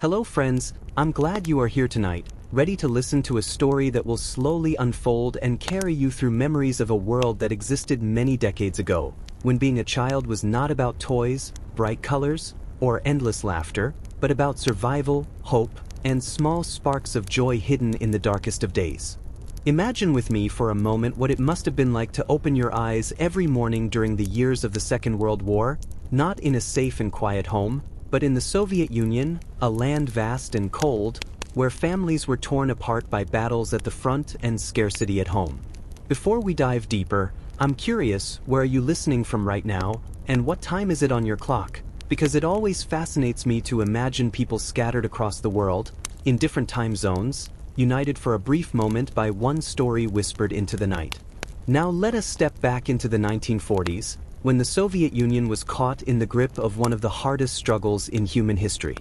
Hello friends, I'm glad you are here tonight, ready to listen to a story that will slowly unfold and carry you through memories of a world that existed many decades ago, when being a child was not about toys, bright colors, or endless laughter, but about survival, hope, and small sparks of joy hidden in the darkest of days. Imagine with me for a moment what it must have been like to open your eyes every morning during the years of the Second World War, not in a safe and quiet home, but in the Soviet Union, a land vast and cold, where families were torn apart by battles at the front and scarcity at home. Before we dive deeper, I'm curious, where are you listening from right now, and what time is it on your clock? Because it always fascinates me to imagine people scattered across the world, in different time zones, united for a brief moment by one story whispered into the night. Now let us step back into the 1940s, when the Soviet Union was caught in the grip of one of the hardest struggles in human history.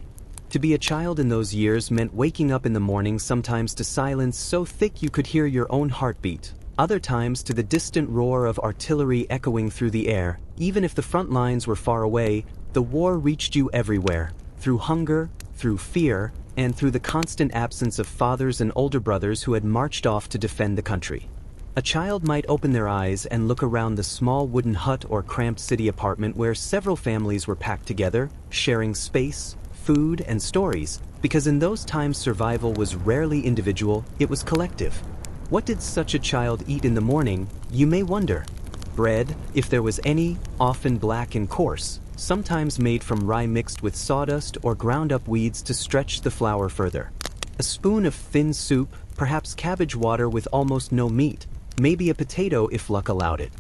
To be a child in those years meant waking up in the morning sometimes to silence so thick you could hear your own heartbeat, other times to the distant roar of artillery echoing through the air. Even if the front lines were far away, the war reached you everywhere, through hunger, through fear, and through the constant absence of fathers and older brothers who had marched off to defend the country. A child might open their eyes and look around the small wooden hut or cramped city apartment where several families were packed together, sharing space, food, and stories, because in those times survival was rarely individual, it was collective. What did such a child eat in the morning, you may wonder? Bread, if there was any, often black and coarse, sometimes made from rye mixed with sawdust or ground up weeds to stretch the flour further. A spoon of thin soup, perhaps cabbage water with almost no meat, maybe a potato if luck allowed it.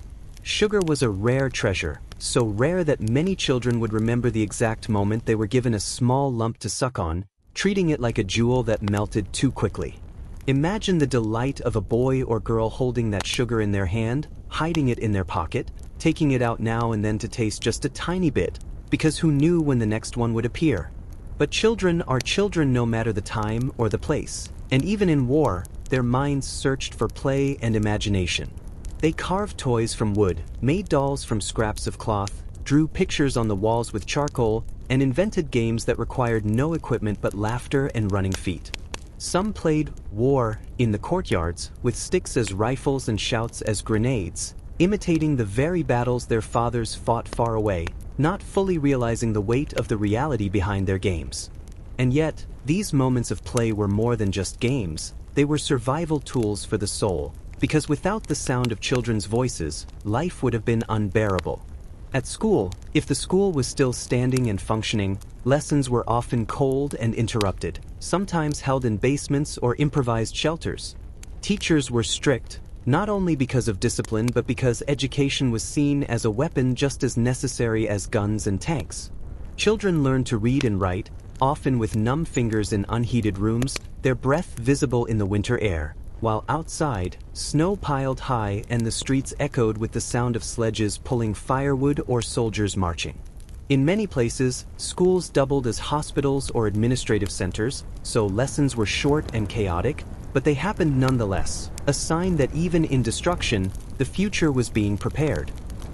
Sugar was a rare treasure, so rare that many children would remember the exact moment they were given a small lump to suck on, treating it like a jewel that melted too quickly. Imagine the delight of a boy or girl holding that sugar in their hand, hiding it in their pocket, taking it out now and then to taste just a tiny bit, because who knew when the next one would appear? But children are children no matter the time or the place, and even in war, their minds searched for play and imagination. They carved toys from wood, made dolls from scraps of cloth, drew pictures on the walls with charcoal, and invented games that required no equipment but laughter and running feet. Some played war in the courtyards, with sticks as rifles and shouts as grenades, imitating the very battles their fathers fought far away, not fully realizing the weight of the reality behind their games. And yet, these moments of play were more than just games, they were survival tools for the soul, because without the sound of children's voices, life would have been unbearable. At school, if the school was still standing and functioning, lessons were often cold and interrupted, sometimes held in basements or improvised shelters. Teachers were strict, not only because of discipline but because education was seen as a weapon just as necessary as guns and tanks. Children learned to read and write, often with numb fingers in unheated rooms, their breath visible in the winter air, while outside, snow piled high and the streets echoed with the sound of sledges pulling firewood or soldiers marching. In many places, schools doubled as hospitals or administrative centers, so lessons were short and chaotic, but they happened nonetheless, a sign that even in destruction, the future was being prepared.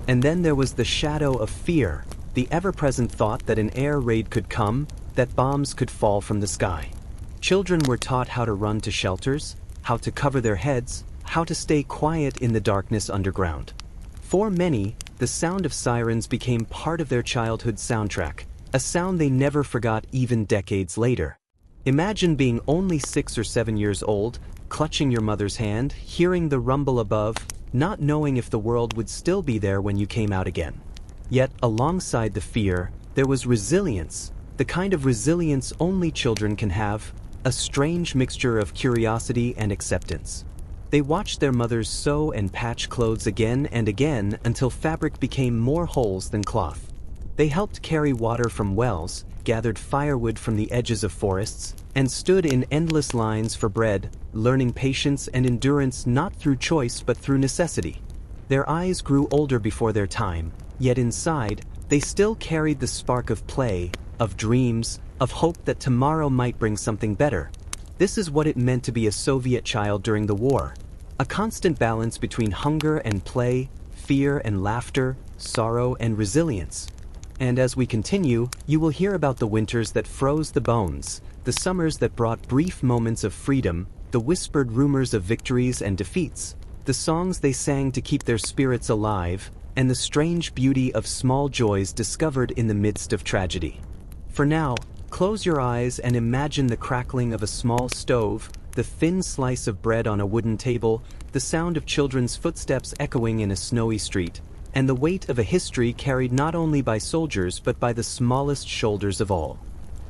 And then there was the shadow of fear, the ever-present thought that an air raid could come, that bombs could fall from the sky. Children were taught how to run to shelters, how to cover their heads, how to stay quiet in the darkness underground. For many, the sound of sirens became part of their childhood soundtrack, a sound they never forgot even decades later. Imagine being only 6 or 7 years old, clutching your mother's hand, hearing the rumble above, not knowing if the world would still be there when you came out again. Yet, alongside the fear, there was resilience, the kind of resilience only children can have, a strange mixture of curiosity and acceptance. They watched their mothers sew and patch clothes again and again until fabric became more holes than cloth. They helped carry water from wells, gathered firewood from the edges of forests, and stood in endless lines for bread, learning patience and endurance not through choice but through necessity. Their eyes grew older before their time, yet inside, they still carried the spark of play, of dreams, of hope that tomorrow might bring something better. This is what it meant to be a Soviet child during the war. A constant balance between hunger and play, fear and laughter, sorrow and resilience. And as we continue, you will hear about the winters that froze the bones, the summers that brought brief moments of freedom, the whispered rumors of victories and defeats, the songs they sang to keep their spirits alive, and the strange beauty of small joys discovered in the midst of tragedy. For now, close your eyes and imagine the crackling of a small stove, the thin slice of bread on a wooden table, the sound of children's footsteps echoing in a snowy street, and the weight of a history carried not only by soldiers but by the smallest shoulders of all.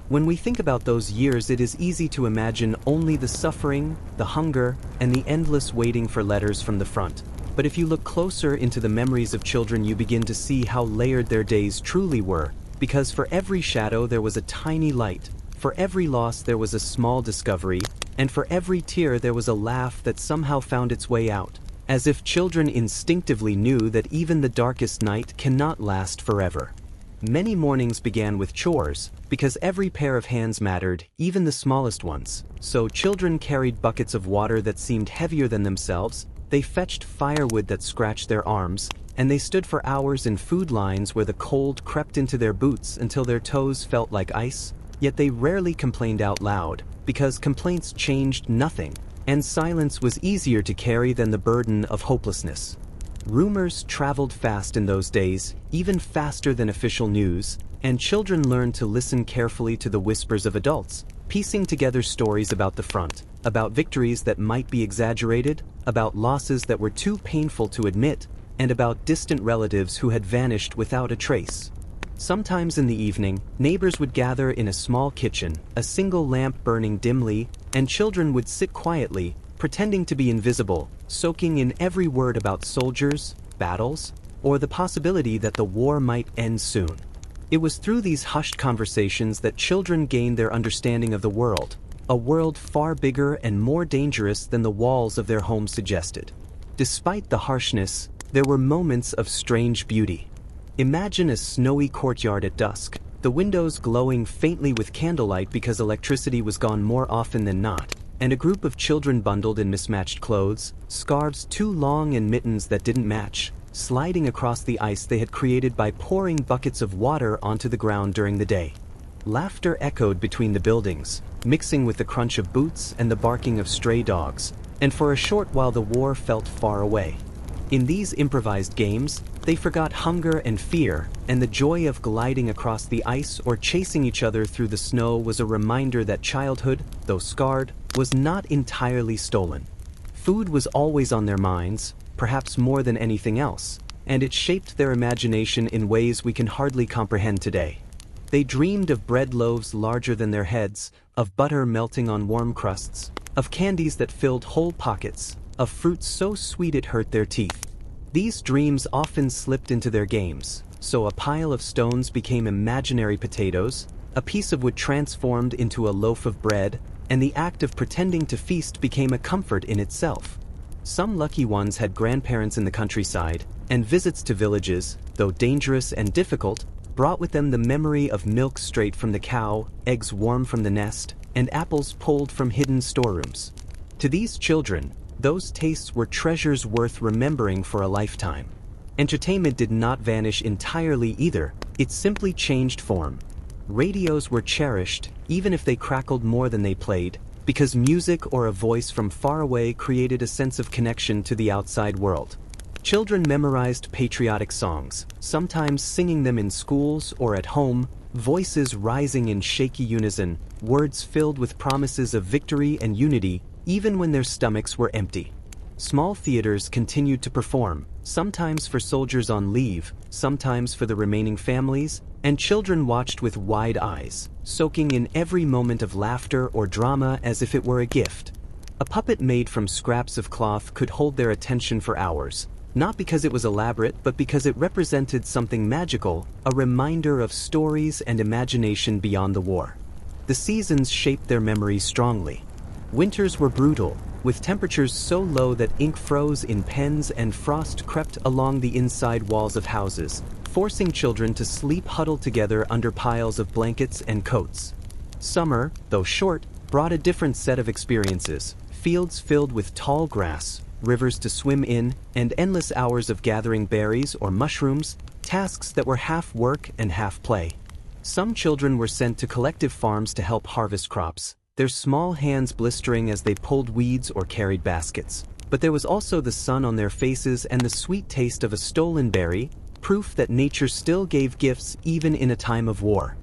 When we think about those years, it is easy to imagine only the suffering, the hunger, and the endless waiting for letters from the front. But if you look closer into the memories of children, you begin to see how layered their days truly were, because for every shadow there was a tiny light, for every loss there was a small discovery, and for every tear there was a laugh that somehow found its way out, as if children instinctively knew that even the darkest night cannot last forever. Many mornings began with chores, because every pair of hands mattered, even the smallest ones. So children carried buckets of water that seemed heavier than themselves, they fetched firewood that scratched their arms, and they stood for hours in food lines where the cold crept into their boots until their toes felt like ice. Yet they rarely complained out loud, because complaints changed nothing, and silence was easier to carry than the burden of hopelessness. Rumors traveled fast in those days, even faster than official news, and children learned to listen carefully to the whispers of adults, piecing together stories about the front, about victories that might be exaggerated, about losses that were too painful to admit, and about distant relatives who had vanished without a trace. Sometimes in the evening, neighbors would gather in a small kitchen, a single lamp burning dimly, and children would sit quietly, pretending to be invisible, soaking in every word about soldiers, battles, or the possibility that the war might end soon. It was through these hushed conversations that children gained their understanding of the world, a world far bigger and more dangerous than the walls of their home suggested. Despite the harshness, there were moments of strange beauty. Imagine a snowy courtyard at dusk, the windows glowing faintly with candlelight because electricity was gone more often than not, and a group of children bundled in mismatched clothes, scarves too long and mittens that didn't match, sliding across the ice they had created by pouring buckets of water onto the ground during the day. Laughter echoed between the buildings, mixing with the crunch of boots and the barking of stray dogs, and for a short while the war felt far away. In these improvised games, they forgot hunger and fear, and the joy of gliding across the ice or chasing each other through the snow was a reminder that childhood, though scarred, was not entirely stolen. Food was always on their minds, perhaps more than anything else, and it shaped their imagination in ways we can hardly comprehend today. They dreamed of bread loaves larger than their heads, of butter melting on warm crusts, of candies that filled whole pockets, of fruits so sweet it hurt their teeth. These dreams often slipped into their games, so a pile of stones became imaginary potatoes, a piece of wood transformed into a loaf of bread, and the act of pretending to feast became a comfort in itself. Some lucky ones had grandparents in the countryside, and visits to villages, though dangerous and difficult, brought with them the memory of milk straight from the cow, eggs warm from the nest, and apples pulled from hidden storerooms. To these children, those tastes were treasures worth remembering for a lifetime. Entertainment did not vanish entirely either, it simply changed form. Radios were cherished, even if they crackled more than they played, because music or a voice from far away created a sense of connection to the outside world. Children memorized patriotic songs, sometimes singing them in schools or at home, voices rising in shaky unison, words filled with promises of victory and unity, even when their stomachs were empty. Small theaters continued to perform, sometimes for soldiers on leave, sometimes for the remaining families, and children watched with wide eyes, soaking in every moment of laughter or drama as if it were a gift. A puppet made from scraps of cloth could hold their attention for hours, not because it was elaborate, but because it represented something magical, a reminder of stories and imagination beyond the war. The seasons shaped their memories strongly. Winters were brutal, with temperatures so low that ink froze in pens and frost crept along the inside walls of houses, forcing children to sleep huddled together under piles of blankets and coats. Summer, though short, brought a different set of experiences, fields filled with tall grass, rivers to swim in, and endless hours of gathering berries or mushrooms, tasks that were half work and half play. Some children were sent to collective farms to help harvest crops, their small hands blistering as they pulled weeds or carried baskets. But there was also the sun on their faces and the sweet taste of a stolen berry, proof that nature still gave gifts even in a time of war.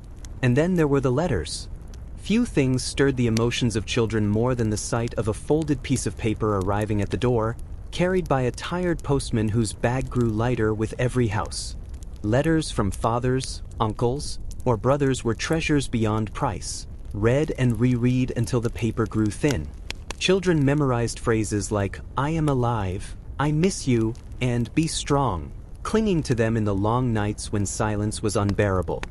And then there were the letters. Few things stirred the emotions of children more than the sight of a folded piece of paper arriving at the door, carried by a tired postman whose bag grew lighter with every house. Letters from fathers, uncles, or brothers were treasures beyond price, read and reread until the paper grew thin. Children memorized phrases like, "I am alive," "I miss you," and "be strong," clinging to them in the long nights when silence was unbearable.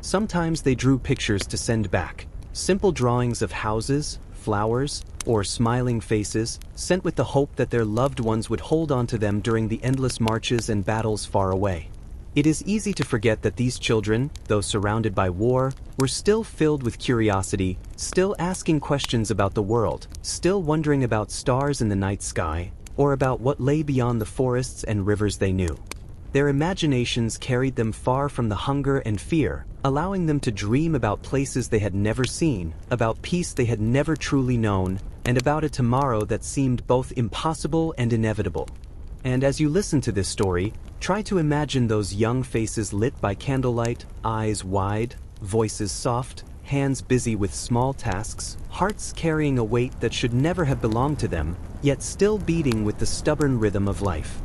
Sometimes they drew pictures to send back, simple drawings of houses, flowers, or smiling faces, sent with the hope that their loved ones would hold on to them during the endless marches and battles far away. It is easy to forget that these children, though surrounded by war, were still filled with curiosity, still asking questions about the world, still wondering about stars in the night sky, or about what lay beyond the forests and rivers they knew. Their imaginations carried them far from the hunger and fear, allowing them to dream about places they had never seen, about peace they had never truly known, and about a tomorrow that seemed both impossible and inevitable. And as you listen to this story, try to imagine those young faces lit by candlelight, eyes wide, voices soft, hands busy with small tasks, hearts carrying a weight that should never have belonged to them, yet still beating with the stubborn rhythm of life.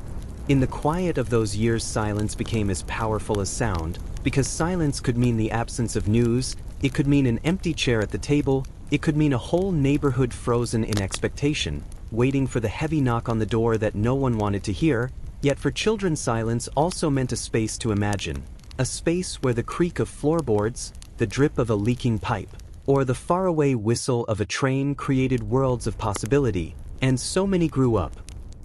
In the quiet of those years, silence became as powerful as sound, because silence could mean the absence of news, it could mean an empty chair at the table, it could mean a whole neighborhood frozen in expectation, waiting for the heavy knock on the door that no one wanted to hear. Yet for children, silence also meant a space to imagine, a space where the creak of floorboards, the drip of a leaking pipe, or the faraway whistle of a train created worlds of possibility, and so many grew up,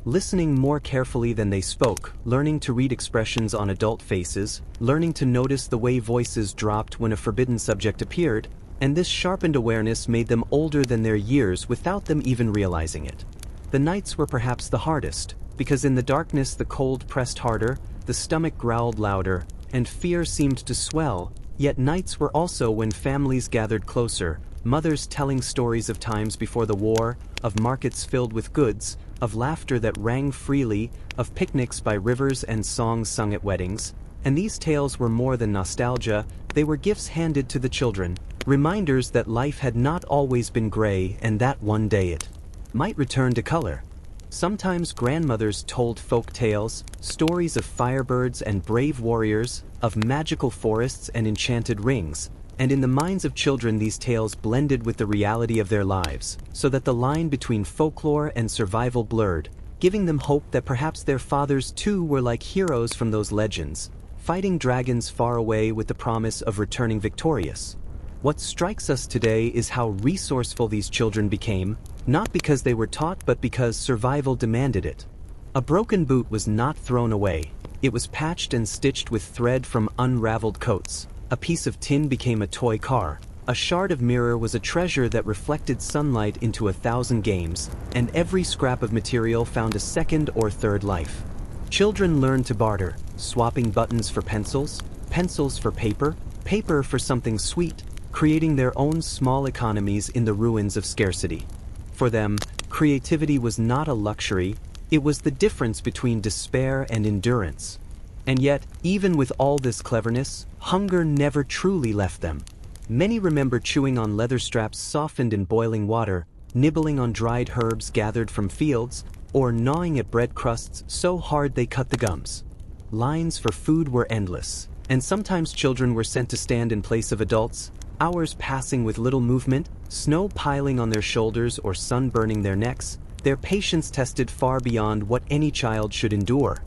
listening more carefully than they spoke, learning to read expressions on adult faces, learning to notice the way voices dropped when a forbidden subject appeared, and this sharpened awareness made them older than their years without them even realizing it. The nights were perhaps the hardest, because in the darkness the cold pressed harder, the stomach growled louder, and fear seemed to swell. Yet nights were also when families gathered closer, mothers telling stories of times before the war, of markets filled with goods, of laughter that rang freely, of picnics by rivers and songs sung at weddings. And these tales were more than nostalgia, they were gifts handed to the children, reminders that life had not always been gray and that one day it might return to color. Sometimes grandmothers told folk tales, stories of firebirds and brave warriors, of magical forests and enchanted rings, and in the minds of children these tales blended with the reality of their lives, so that the line between folklore and survival blurred, giving them hope that perhaps their fathers too were like heroes from those legends, fighting dragons far away with the promise of returning victorious. What strikes us today is how resourceful these children became, not because they were taught but because survival demanded it. A broken boot was not thrown away, it was patched and stitched with thread from unraveled coats. A piece of tin became a toy car, a shard of mirror was a treasure that reflected sunlight into 1,000 games, and every scrap of material found a second or third life. Children learned to barter, swapping buttons for pencils, pencils for paper, paper for something sweet, creating their own small economies in the ruins of scarcity. For them, creativity was not a luxury, it was the difference between despair and endurance. And yet, even with all this cleverness, hunger never truly left them. Many remember chewing on leather straps softened in boiling water, nibbling on dried herbs gathered from fields, or gnawing at bread crusts so hard they cut the gums. Lines for food were endless, and sometimes children were sent to stand in place of adults, hours passing with little movement, snow piling on their shoulders or sun burning their necks, their patience tested far beyond what any child should endure.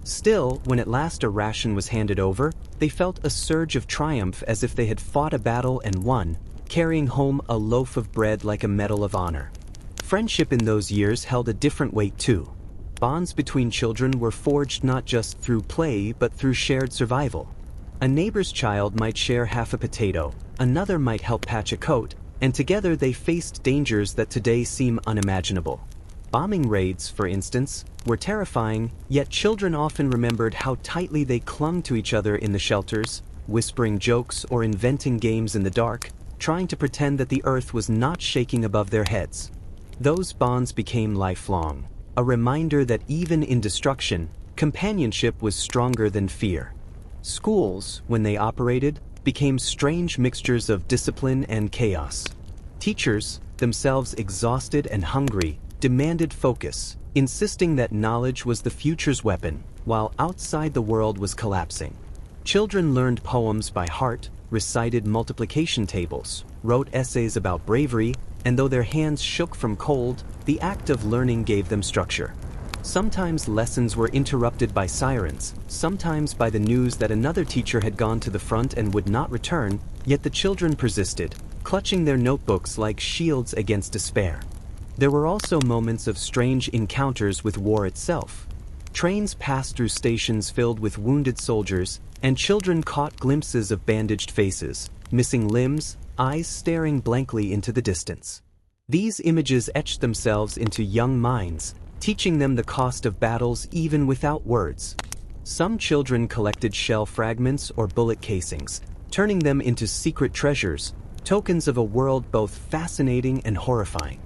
Still, when at last a ration was handed over, they felt a surge of triumph as if they had fought a battle and won, carrying home a loaf of bread like a medal of honor. Friendship in those years held a different weight too. Bonds between children were forged not just through play but through shared survival. A neighbor's child might share half a potato, another might help patch a coat, and together they faced dangers that today seem unimaginable. Bombing raids, for instance, were terrifying, yet children often remembered how tightly they clung to each other in the shelters, whispering jokes or inventing games in the dark, trying to pretend that the earth was not shaking above their heads. Those bonds became lifelong, a reminder that even in destruction, companionship was stronger than fear. Schools, when they operated, became strange mixtures of discipline and chaos. Teachers, themselves exhausted and hungry, demanded focus, insisting that knowledge was the future's weapon, while outside the world was collapsing. Children learned poems by heart, recited multiplication tables, wrote essays about bravery, and though their hands shook from cold, the act of learning gave them structure. Sometimes lessons were interrupted by sirens, sometimes by the news that another teacher had gone to the front and would not return, yet the children persisted, clutching their notebooks like shields against despair. There were also moments of strange encounters with war itself. Trains passed through stations filled with wounded soldiers, and children caught glimpses of bandaged faces, missing limbs, eyes staring blankly into the distance. These images etched themselves into young minds, teaching them the cost of battles even without words. Some children collected shell fragments or bullet casings, turning them into secret treasures, tokens of a world both fascinating and horrifying.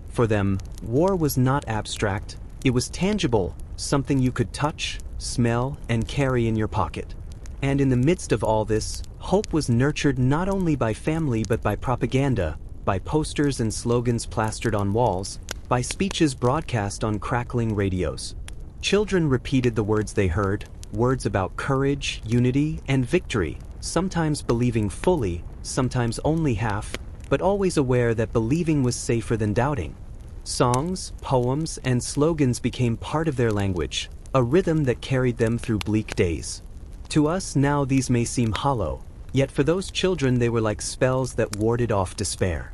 For them, war was not abstract, it was tangible, something you could touch, smell, and carry in your pocket. And in the midst of all this, hope was nurtured not only by family but by propaganda, by posters and slogans plastered on walls, by speeches broadcast on crackling radios. Children repeated the words they heard, words about courage, unity, and victory, sometimes believing fully, sometimes only half, but always aware that believing was safer than doubting. Songs, poems, and slogans became part of their language, a rhythm that carried them through bleak days. To us now these may seem hollow, yet for those children they were like spells that warded off despair.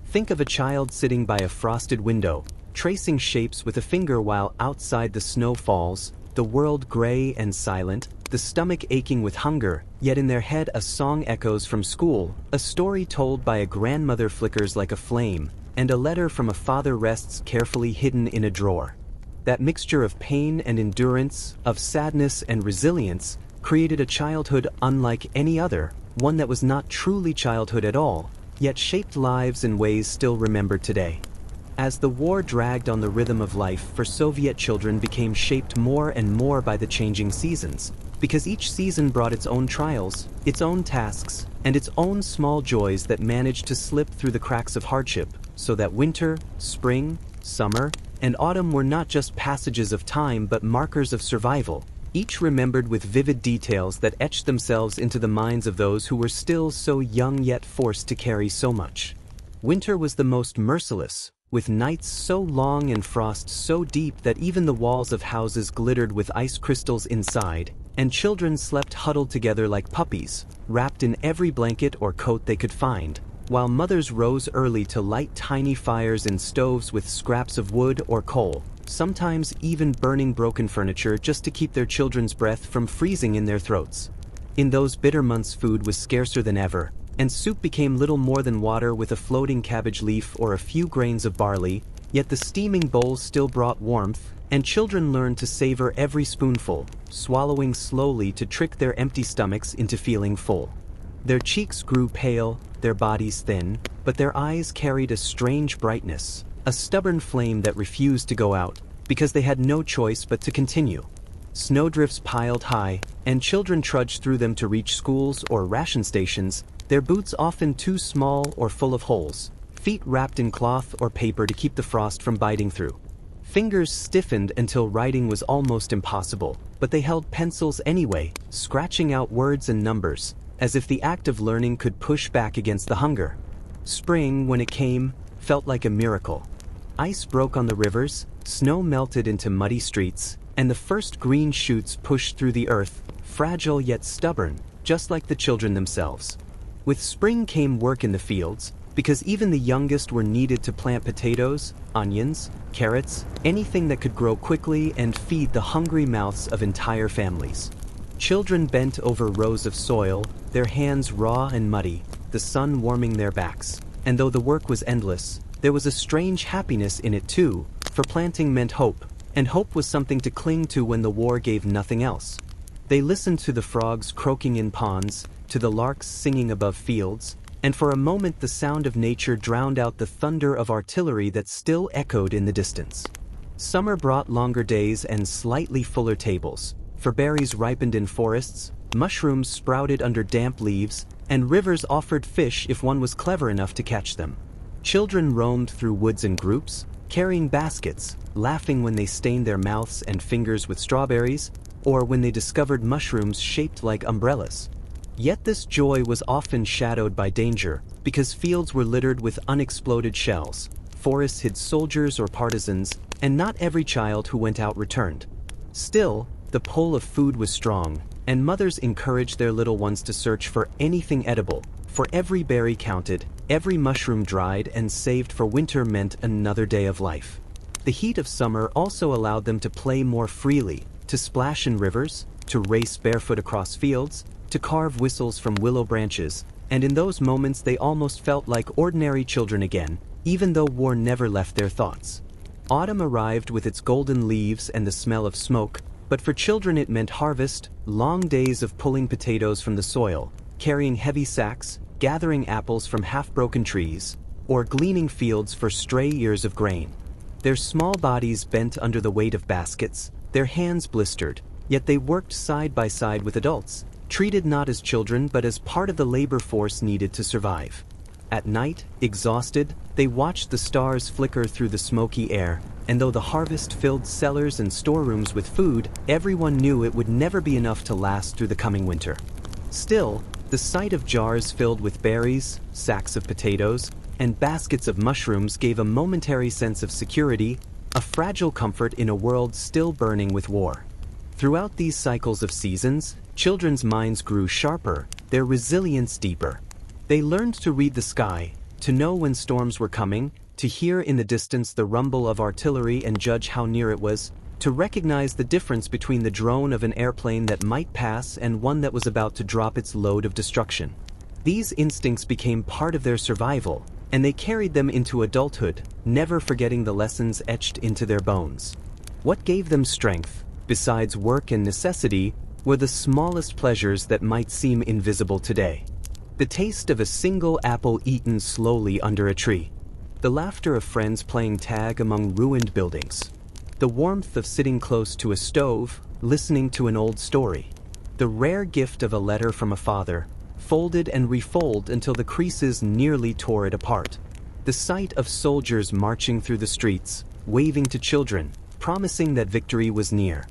Think of a child sitting by a frosted window, tracing shapes with a finger while outside the snow falls, the world gray and silent, the stomach aching with hunger, yet in their head a song echoes from school, a story told by a grandmother flickers like a flame, and a letter from a father rests carefully hidden in a drawer. That mixture of pain and endurance, of sadness and resilience, created a childhood unlike any other, one that was not truly childhood at all, yet shaped lives in ways still remembered today. As the war dragged on, the rhythm of life for Soviet children became shaped more and more by the changing seasons, because each season brought its own trials, its own tasks, and its own small joys that managed to slip through the cracks of hardship, so that winter, spring, summer, and autumn were not just passages of time but markers of survival, each remembered with vivid details that etched themselves into the minds of those who were still so young yet forced to carry so much. Winter was the most merciless, with nights so long and frost so deep that even the walls of houses glittered with ice crystals inside, and children slept huddled together like puppies, wrapped in every blanket or coat they could find, while mothers rose early to light tiny fires in stoves with scraps of wood or coal, sometimes even burning broken furniture just to keep their children's breath from freezing in their throats. In those bitter months food was scarcer than ever, and soup became little more than water with a floating cabbage leaf or a few grains of barley, yet the steaming bowls still brought warmth, and children learned to savor every spoonful, swallowing slowly to trick their empty stomachs into feeling full. Their cheeks grew pale, their bodies thin, but their eyes carried a strange brightness, a stubborn flame that refused to go out, because they had no choice but to continue. Snowdrifts piled high, and children trudged through them to reach schools or ration stations, their boots often too small or full of holes, feet wrapped in cloth or paper to keep the frost from biting through. Fingers stiffened until writing was almost impossible, but they held pencils anyway, scratching out words and numbers, as if the act of learning could push back against the hunger. Spring, when it came, felt like a miracle. Ice broke on the rivers, snow melted into muddy streets, and the first green shoots pushed through the earth, fragile yet stubborn, just like the children themselves. With spring came work in the fields, because even the youngest were needed to plant potatoes, onions, carrots, anything that could grow quickly and feed the hungry mouths of entire families. Children bent over rows of soil, their hands raw and muddy, the sun warming their backs, and though the work was endless, there was a strange happiness in it too, for planting meant hope, and hope was something to cling to when the war gave nothing else. They listened to the frogs croaking in ponds, to the larks singing above fields, and for a moment the sound of nature drowned out the thunder of artillery that still echoed in the distance. Summer brought longer days and slightly fuller tables, for berries ripened in forests, mushrooms sprouted under damp leaves, and rivers offered fish if one was clever enough to catch them. Children roamed through woods in groups, carrying baskets, laughing when they stained their mouths and fingers with strawberries, or when they discovered mushrooms shaped like umbrellas. Yet this joy was often shadowed by danger, because fields were littered with unexploded shells, forests hid soldiers or partisans, and not every child who went out returned. Still, the pull of food was strong, and mothers encouraged their little ones to search for anything edible, for every berry counted, every mushroom dried and saved for winter meant another day of life. The heat of summer also allowed them to play more freely, to splash in rivers, to race barefoot across fields, to carve whistles from willow branches, and in those moments they almost felt like ordinary children again, even though war never left their thoughts. Autumn arrived with its golden leaves and the smell of smoke, but for children it meant harvest, long days of pulling potatoes from the soil, carrying heavy sacks, gathering apples from half-broken trees, or gleaning fields for stray ears of grain. Their small bodies bent under the weight of baskets, their hands blistered, yet they worked side by side with adults, treated not as children but as part of the labor force needed to survive. At night, exhausted, they watched the stars flicker through the smoky air, and though the harvest filled cellars and storerooms with food, everyone knew it would never be enough to last through the coming winter. Still, the sight of jars filled with berries, sacks of potatoes, and baskets of mushrooms gave a momentary sense of security, a fragile comfort in a world still burning with war. Throughout these cycles of seasons, children's minds grew sharper, their resilience deeper. They learned to read the sky, to know when storms were coming, to hear in the distance the rumble of artillery and judge how near it was, to recognize the difference between the drone of an airplane that might pass and one that was about to drop its load of destruction. These instincts became part of their survival, and they carried them into adulthood, never forgetting the lessons etched into their bones. What gave them strength, besides work and necessity, were the smallest pleasures that might seem invisible today. The taste of a single apple eaten slowly under a tree, the laughter of friends playing tag among ruined buildings, the warmth of sitting close to a stove, listening to an old story, the rare gift of a letter from a father, folded and refolded until the creases nearly tore it apart, the sight of soldiers marching through the streets, waving to children, promising that victory was near.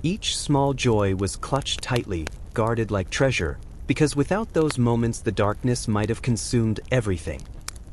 Each small joy was clutched tightly, guarded like treasure, because without those moments the darkness might have consumed everything.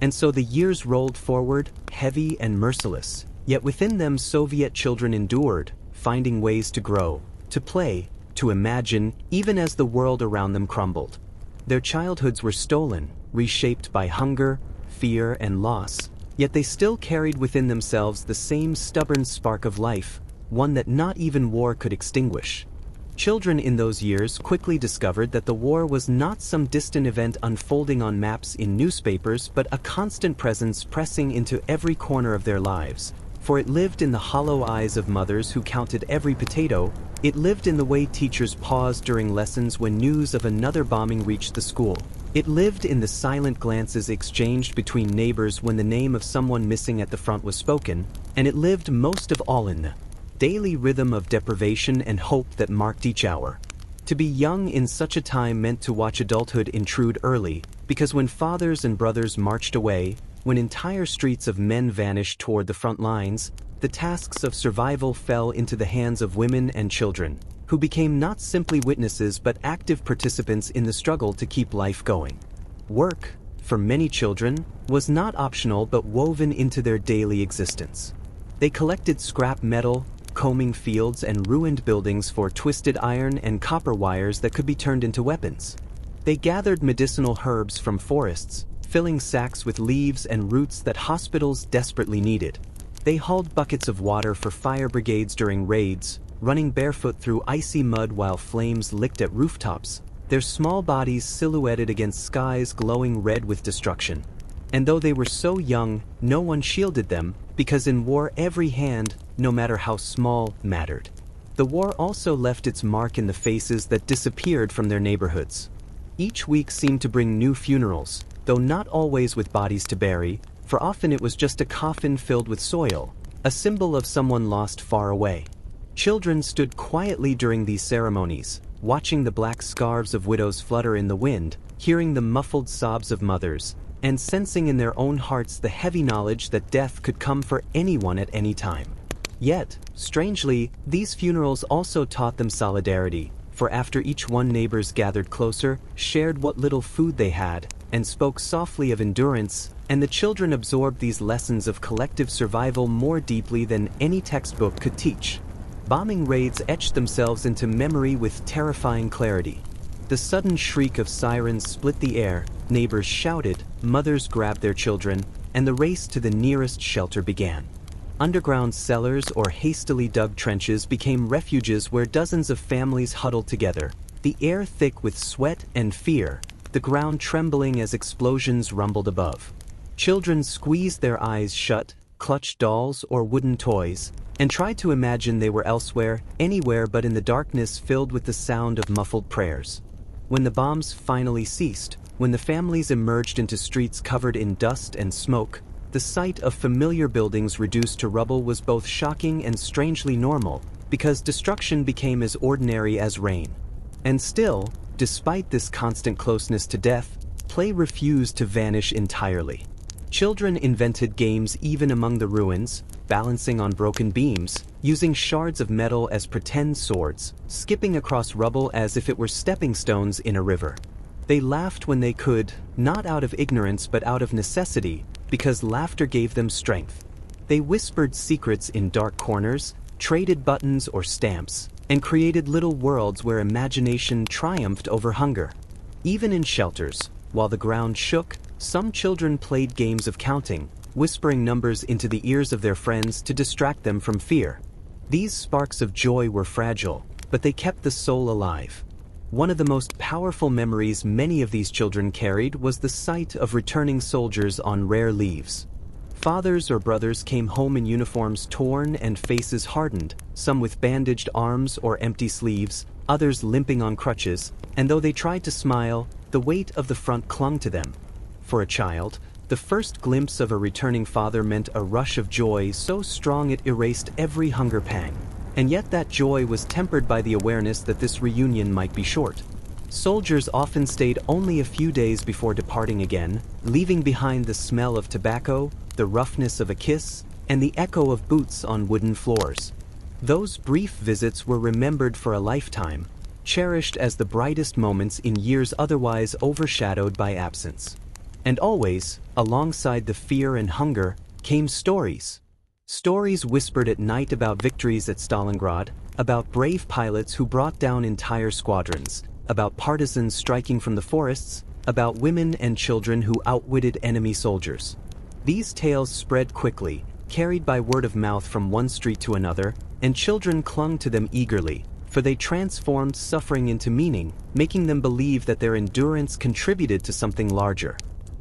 And so the years rolled forward, heavy and merciless, yet within them Soviet children endured, finding ways to grow, to play, to imagine, even as the world around them crumbled. Their childhoods were stolen, reshaped by hunger, fear, and loss, yet they still carried within themselves the same stubborn spark of life, one that not even war could extinguish. Children in those years quickly discovered that the war was not some distant event unfolding on maps in newspapers, but a constant presence pressing into every corner of their lives. For it lived in the hollow eyes of mothers who counted every potato, it lived in the way teachers paused during lessons when news of another bombing reached the school. It lived in the silent glances exchanged between neighbors when the name of someone missing at the front was spoken, and it lived most of all in the daily rhythm of deprivation and hope that marked each hour. To be young in such a time meant to watch adulthood intrude early, because when fathers and brothers marched away, when entire streets of men vanished toward the front lines, the tasks of survival fell into the hands of women and children, who became not simply witnesses but active participants in the struggle to keep life going. Work, for many children, was not optional but woven into their daily existence. They collected scrap metal, combing fields and ruined buildings for twisted iron and copper wires that could be turned into weapons. They gathered medicinal herbs from forests, filling sacks with leaves and roots that hospitals desperately needed. They hauled buckets of water for fire brigades during raids, running barefoot through icy mud while flames licked at rooftops, their small bodies silhouetted against skies glowing red with destruction. And though they were so young, no one shielded them, because in war every hand, no matter how small, mattered. The war also left its mark in the faces that disappeared from their neighborhoods. Each week seemed to bring new funerals, though not always with bodies to bury, for often it was just a coffin filled with soil, a symbol of someone lost far away. Children stood quietly during these ceremonies, watching the black scarves of widows flutter in the wind, hearing the muffled sobs of mothers, and sensing in their own hearts the heavy knowledge that death could come for anyone at any time. Yet, strangely, these funerals also taught them solidarity, for after each one neighbors gathered closer, shared what little food they had, and spoke softly of endurance, and the children absorbed these lessons of collective survival more deeply than any textbook could teach. Bombing raids etched themselves into memory with terrifying clarity. The sudden shriek of sirens split the air, neighbors shouted, mothers grabbed their children, and the race to the nearest shelter began. Underground cellars or hastily dug trenches became refuges where dozens of families huddled together, the air thick with sweat and fear, the ground trembling as explosions rumbled above. Children squeezed their eyes shut, clutched dolls or wooden toys, and tried to imagine they were elsewhere, anywhere but in the darkness filled with the sound of muffled prayers. When the bombs finally ceased, when the families emerged into streets covered in dust and smoke, the sight of familiar buildings reduced to rubble was both shocking and strangely normal, because destruction became as ordinary as rain. And still, despite this constant closeness to death, play refused to vanish entirely. Children invented games even among the ruins, balancing on broken beams, using shards of metal as pretend swords, skipping across rubble as if it were stepping stones in a river. They laughed when they could, not out of ignorance but out of necessity, because laughter gave them strength. They whispered secrets in dark corners, traded buttons or stamps, and created little worlds where imagination triumphed over hunger. Even in shelters, while the ground shook, some children played games of counting, whispering numbers into the ears of their friends to distract them from fear. These sparks of joy were fragile, but they kept the soul alive. One of the most powerful memories many of these children carried was the sight of returning soldiers on rare leaves. Fathers or brothers came home in uniforms torn and faces hardened, some with bandaged arms or empty sleeves, others limping on crutches, and though they tried to smile, the weight of the front clung to them. For a child, the first glimpse of a returning father meant a rush of joy so strong it erased every hunger pang. And yet that joy was tempered by the awareness that this reunion might be short. Soldiers often stayed only a few days before departing again, leaving behind the smell of tobacco, the roughness of a kiss, and the echo of boots on wooden floors. Those brief visits were remembered for a lifetime, cherished as the brightest moments in years otherwise overshadowed by absence. And always, alongside the fear and hunger, came stories. Stories whispered at night about victories at Stalingrad, about brave pilots who brought down entire squadrons, about partisans striking from the forests, about women and children who outwitted enemy soldiers. These tales spread quickly, carried by word of mouth from one street to another, and children clung to them eagerly, for they transformed suffering into meaning, making them believe that their endurance contributed to something larger.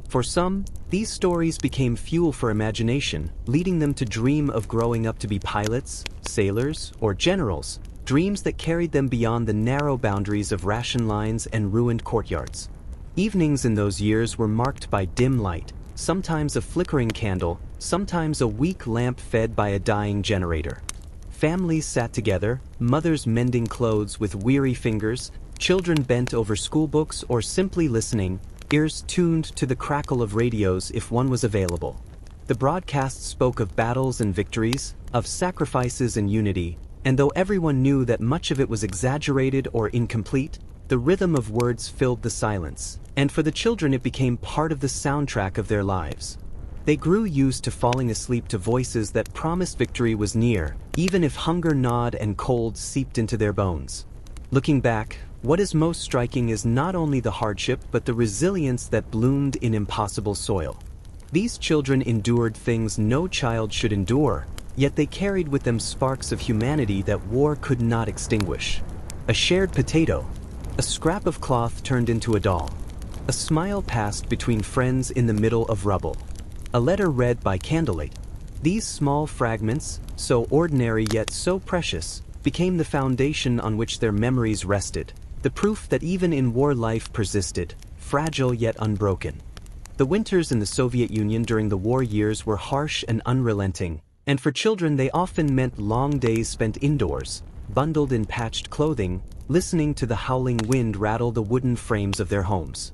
For some, these stories became fuel for imagination, leading them to dream of growing up to be pilots, sailors, or generals, dreams that carried them beyond the narrow boundaries of ration lines and ruined courtyards. Evenings in those years were marked by dim light, sometimes a flickering candle, sometimes a weak lamp fed by a dying generator. Families sat together, mothers mending clothes with weary fingers, children bent over schoolbooks or simply listening, ears tuned to the crackle of radios if one was available. The broadcasts spoke of battles and victories, of sacrifices and unity, and though everyone knew that much of it was exaggerated or incomplete, the rhythm of words filled the silence, and for the children it became part of the soundtrack of their lives. They grew used to falling asleep to voices that promised victory was near, even if hunger gnawed and cold seeped into their bones. Looking back, what is most striking is not only the hardship but the resilience that bloomed in impossible soil. These children endured things no child should endure, yet they carried with them sparks of humanity that war could not extinguish. A shared potato, a scrap of cloth turned into a doll, A smile passed between friends in the middle of rubble. A letter read by candlelight. These small fragments, so ordinary yet so precious, became the foundation on which their memories rested, the proof that even in war life persisted, fragile yet unbroken. The winters in the Soviet Union during the war years were harsh and unrelenting, and for children they often meant long days spent indoors, bundled in patched clothing, listening to the howling wind rattle the wooden frames of their homes.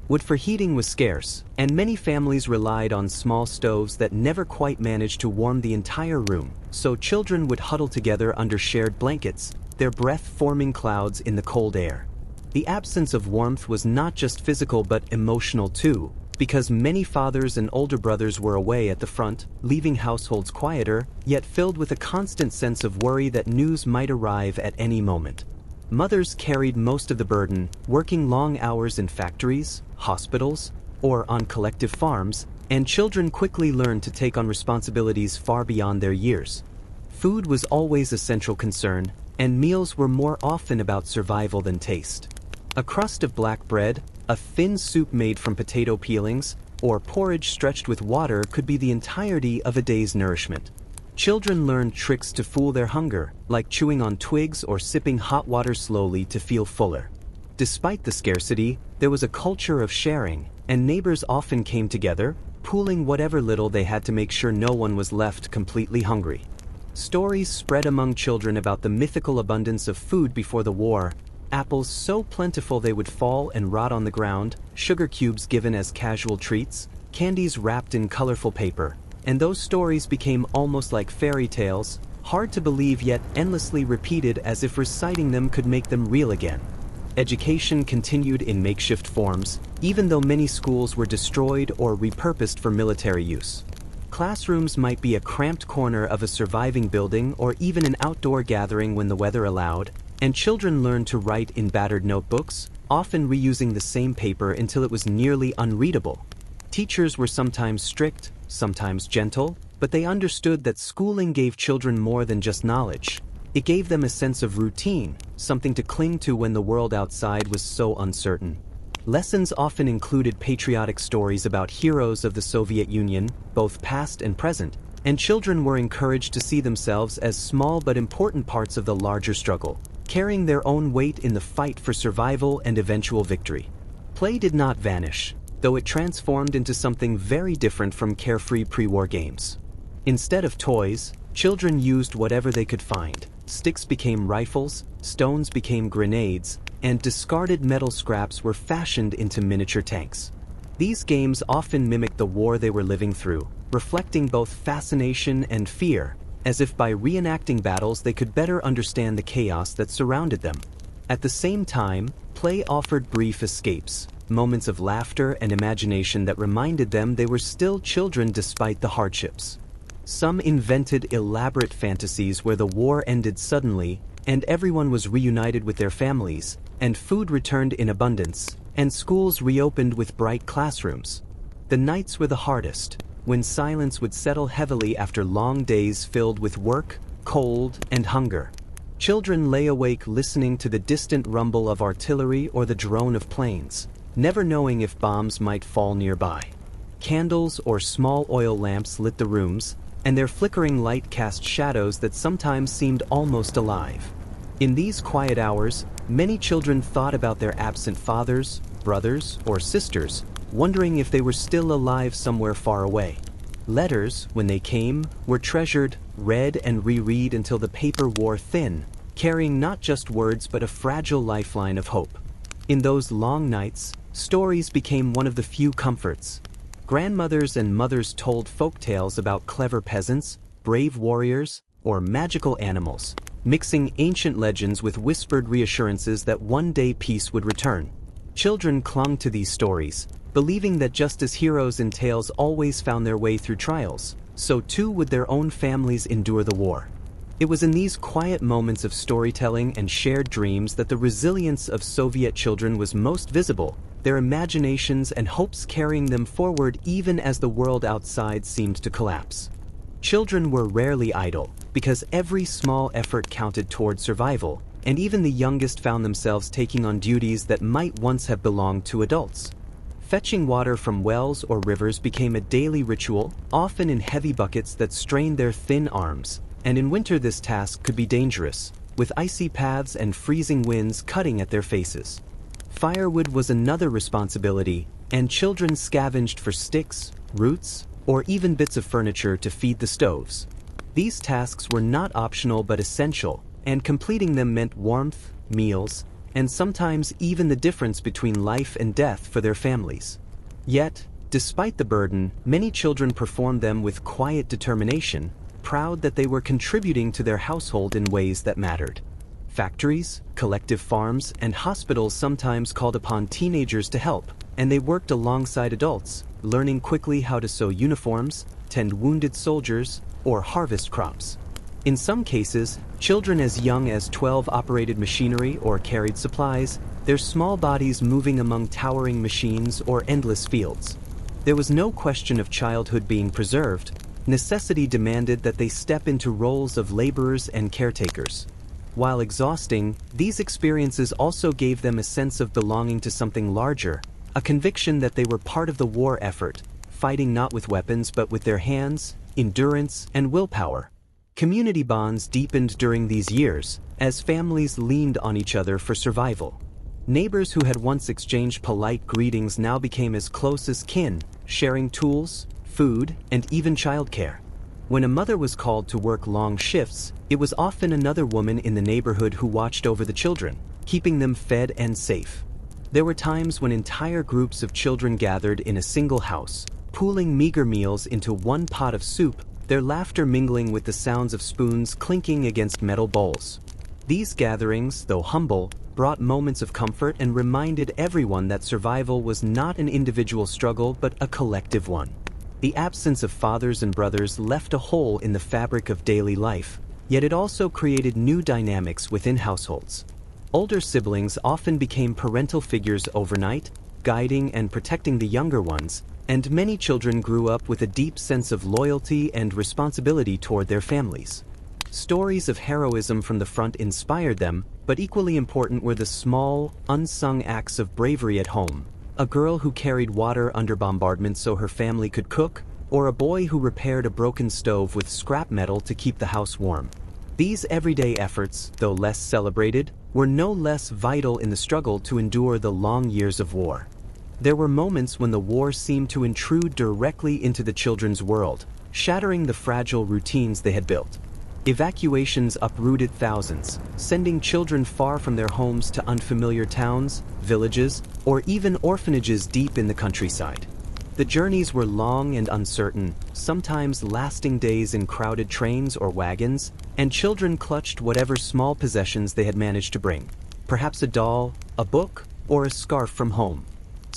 Wood for heating was scarce, and many families relied on small stoves that never quite managed to warm the entire room, so children would huddle together under shared blankets, their breath forming clouds in the cold air. The absence of warmth was not just physical but emotional too, because many fathers and older brothers were away at the front, leaving households quieter, yet filled with a constant sense of worry that news might arrive at any moment. Mothers carried most of the burden, working long hours in factories, hospitals, or on collective farms, and children quickly learned to take on responsibilities far beyond their years. Food was always a central concern, and meals were more often about survival than taste. A crust of black bread, a thin soup made from potato peelings, or porridge stretched with water could be the entirety of a day's nourishment. Children learned tricks to fool their hunger, like chewing on twigs or sipping hot water slowly to feel fuller. Despite the scarcity, there was a culture of sharing, and neighbors often came together, pooling whatever little they had to make sure no one was left completely hungry. Stories spread among children about the mythical abundance of food before the war, apples so plentiful they would fall and rot on the ground, sugar cubes given as casual treats, candies wrapped in colorful paper, and those stories became almost like fairy tales, hard to believe yet endlessly repeated as if reciting them could make them real again. Education continued in makeshift forms, even though many schools were destroyed or repurposed for military use. Classrooms might be a cramped corner of a surviving building or even an outdoor gathering when the weather allowed, and children learned to write in battered notebooks, often reusing the same paper until it was nearly unreadable. Teachers were sometimes strict, sometimes gentle, but they understood that schooling gave children more than just knowledge. It gave them a sense of routine, something to cling to when the world outside was so uncertain. Lessons often included patriotic stories about heroes of the Soviet Union, both past and present, and children were encouraged to see themselves as small but important parts of the larger struggle, carrying their own weight in the fight for survival and eventual victory. Play did not vanish, though it transformed into something very different from carefree pre-war games. Instead of toys, children used whatever they could find. Sticks became rifles, stones became grenades, and discarded metal scraps were fashioned into miniature tanks. These games often mimicked the war they were living through, reflecting both fascination and fear, as if by reenacting battles they could better understand the chaos that surrounded them. At the same time, play offered brief escapes, moments of laughter and imagination that reminded them they were still children despite the hardships. Some invented elaborate fantasies where the war ended suddenly, and everyone was reunited with their families, and food returned in abundance, and schools reopened with bright classrooms. The nights were the hardest, when silence would settle heavily after long days filled with work, cold, and hunger. Children lay awake listening to the distant rumble of artillery or the drone of planes, never knowing if bombs might fall nearby. Candles or small oil lamps lit the rooms, and their flickering light cast shadows that sometimes seemed almost alive. In these quiet hours, many children thought about their absent fathers, brothers, or sisters, wondering if they were still alive somewhere far away. Letters, when they came, were treasured, read and reread until the paper wore thin, carrying not just words but a fragile lifeline of hope. In those long nights, stories became one of the few comforts. Grandmothers and mothers told folk tales about clever peasants, brave warriors, or magical animals, mixing ancient legends with whispered reassurances that one day peace would return. Children clung to these stories, believing that just as heroes in tales always found their way through trials, so too would their own families endure the war. It was in these quiet moments of storytelling and shared dreams that the resilience of Soviet children was most visible, their imaginations and hopes carrying them forward even as the world outside seemed to collapse. Children were rarely idle, because every small effort counted toward survival, and even the youngest found themselves taking on duties that might once have belonged to adults. Fetching water from wells or rivers became a daily ritual, often in heavy buckets that strained their thin arms, and in winter this task could be dangerous, with icy paths and freezing winds cutting at their faces. Firewood was another responsibility, and children scavenged for sticks, roots, or even bits of furniture to feed the stoves. These tasks were not optional but essential, and completing them meant warmth, meals, and sometimes even the difference between life and death for their families. Yet, despite the burden, many children performed them with quiet determination, proud that they were contributing to their household in ways that mattered. Factories, collective farms, and hospitals sometimes called upon teenagers to help, and they worked alongside adults, learning quickly how to sew uniforms, tend wounded soldiers, or harvest crops. In some cases, children as young as 12 operated machinery or carried supplies, their small bodies moving among towering machines or endless fields. There was no question of childhood being preserved. Necessity demanded that they step into roles of laborers and caretakers. While exhausting, these experiences also gave them a sense of belonging to something larger, a conviction that they were part of the war effort, fighting not with weapons but with their hands, endurance, and willpower. Community bonds deepened during these years, as families leaned on each other for survival. Neighbors who had once exchanged polite greetings now became as close as kin, sharing tools, food, and even childcare. When a mother was called to work long shifts, it was often another woman in the neighborhood who watched over the children, keeping them fed and safe. There were times when entire groups of children gathered in a single house, pooling meager meals into one pot of soup, their laughter mingling with the sounds of spoons clinking against metal bowls. These gatherings, though humble, brought moments of comfort and reminded everyone that survival was not an individual struggle but a collective one. The absence of fathers and brothers left a hole in the fabric of daily life, yet it also created new dynamics within households. Older siblings often became parental figures overnight, guiding and protecting the younger ones, and many children grew up with a deep sense of loyalty and responsibility toward their families. Stories of heroism from the front inspired them, but equally important were the small, unsung acts of bravery at home. A girl who carried water under bombardment so her family could cook, or a boy who repaired a broken stove with scrap metal to keep the house warm. These everyday efforts, though less celebrated, were no less vital in the struggle to endure the long years of war. There were moments when the war seemed to intrude directly into the children's world, shattering the fragile routines they had built. Evacuations uprooted thousands, sending children far from their homes to unfamiliar towns, villages, or even orphanages deep in the countryside. The journeys were long and uncertain, sometimes lasting days in crowded trains or wagons, and children clutched whatever small possessions they had managed to bring, perhaps a doll, a book, or a scarf from home.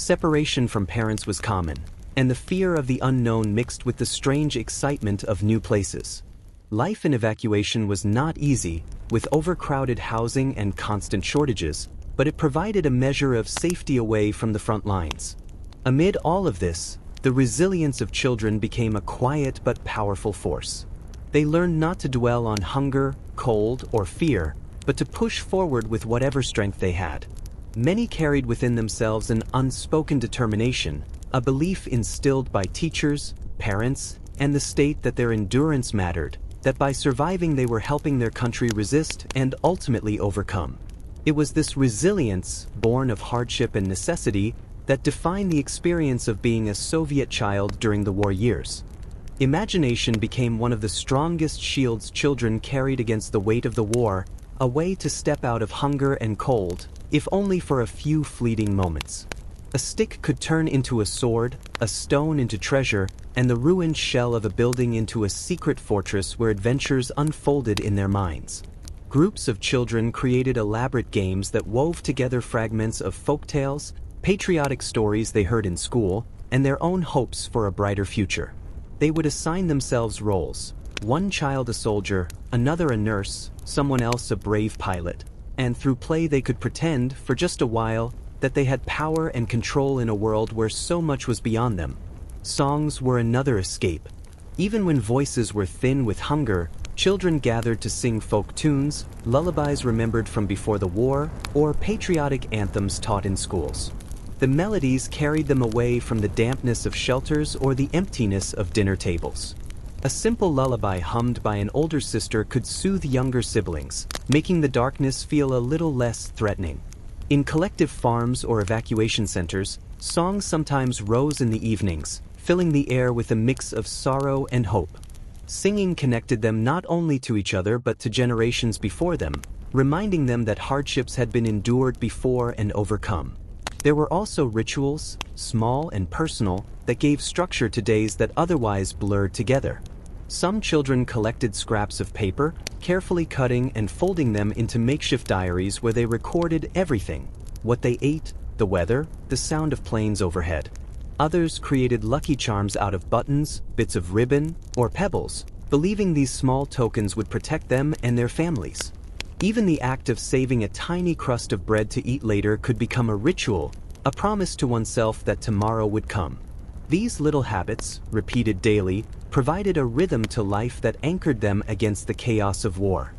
Separation from parents was common, and the fear of the unknown mixed with the strange excitement of new places. Life in evacuation was not easy, with overcrowded housing and constant shortages, but it provided a measure of safety away from the front lines. Amid all of this, the resilience of children became a quiet but powerful force. They learned not to dwell on hunger, cold, or fear, but to push forward with whatever strength they had. Many carried within themselves an unspoken determination, a belief instilled by teachers, parents, and the state that their endurance mattered, that by surviving they were helping their country resist and ultimately overcome. It was this resilience, born of hardship and necessity, that defined the experience of being a Soviet child during the war years. Imagination became one of the strongest shields children carried against the weight of the war, a way to step out of hunger and cold, if only for a few fleeting moments. A stick could turn into a sword, a stone into treasure, and the ruined shell of a building into a secret fortress where adventures unfolded in their minds. Groups of children created elaborate games that wove together fragments of folktales, patriotic stories they heard in school, and their own hopes for a brighter future. They would assign themselves roles, one child a soldier, another a nurse, someone else a brave pilot, and through play they could pretend, for just a while, that they had power and control in a world where so much was beyond them. Songs were another escape. Even when voices were thin with hunger, children gathered to sing folk tunes, lullabies remembered from before the war, or patriotic anthems taught in schools. The melodies carried them away from the dampness of shelters or the emptiness of dinner tables. A simple lullaby hummed by an older sister could soothe younger siblings, making the darkness feel a little less threatening. In collective farms or evacuation centers, songs sometimes rose in the evenings, filling the air with a mix of sorrow and hope. Singing connected them not only to each other but to generations before them, reminding them that hardships had been endured before and overcome. There were also rituals, small and personal, that gave structure to days that otherwise blurred together. Some children collected scraps of paper, carefully cutting and folding them into makeshift diaries where they recorded everything: what they ate, the weather, the sound of planes overhead. Others created lucky charms out of buttons, bits of ribbon, or pebbles, believing these small tokens would protect them and their families. Even the act of saving a tiny crust of bread to eat later could become a ritual, a promise to oneself that tomorrow would come. These little habits, repeated daily, provided a rhythm to life that anchored them against the chaos of war.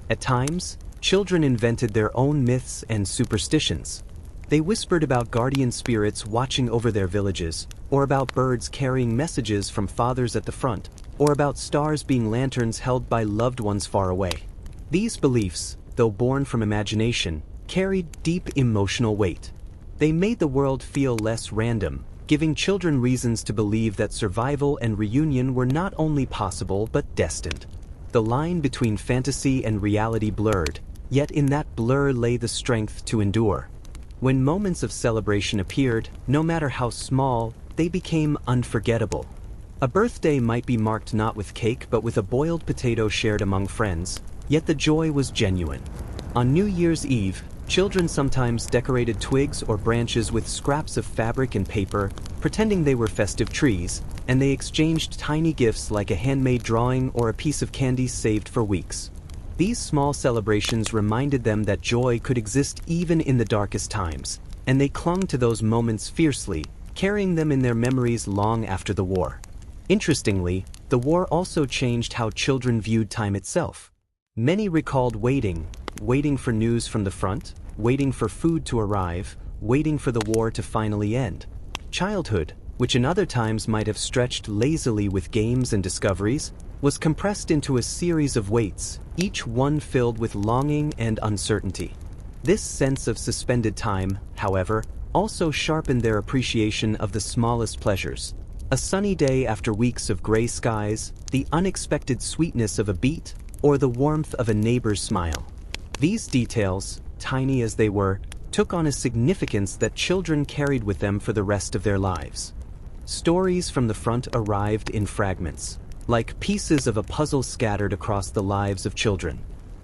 At times, children invented their own myths and superstitions. They whispered about guardian spirits watching over their villages, or about birds carrying messages from fathers at the front, or about stars being lanterns held by loved ones far away. These beliefs, though born from imagination, carried deep emotional weight. They made the world feel less random, giving children reasons to believe that survival and reunion were not only possible but destined. The line between fantasy and reality blurred, yet in that blur lay the strength to endure. When moments of celebration appeared, no matter how small, they became unforgettable. A birthday might be marked not with cake but with a boiled potato shared among friends, yet the joy was genuine. On New Year's Eve, children sometimes decorated twigs or branches with scraps of fabric and paper, pretending they were festive trees, and they exchanged tiny gifts like a handmade drawing or a piece of candy saved for weeks. These small celebrations reminded them that joy could exist even in the darkest times, and they clung to those moments fiercely, carrying them in their memories long after the war. Interestingly, the war also changed how children viewed time itself. Many recalled waiting for news from the front, waiting for food to arrive, waiting for the war to finally end. Childhood, which in other times might have stretched lazily with games and discoveries, was compressed into a series of waits, each one filled with longing and uncertainty. This sense of suspended time, however, also sharpened their appreciation of the smallest pleasures. A sunny day after weeks of gray skies, the unexpected sweetness of a beat, or the warmth of a neighbor's smile. These details, tiny as they were, took on a significance that children carried with them for the rest of their lives. Stories from the front arrived in fragments, like pieces of a puzzle scattered across the lives of children.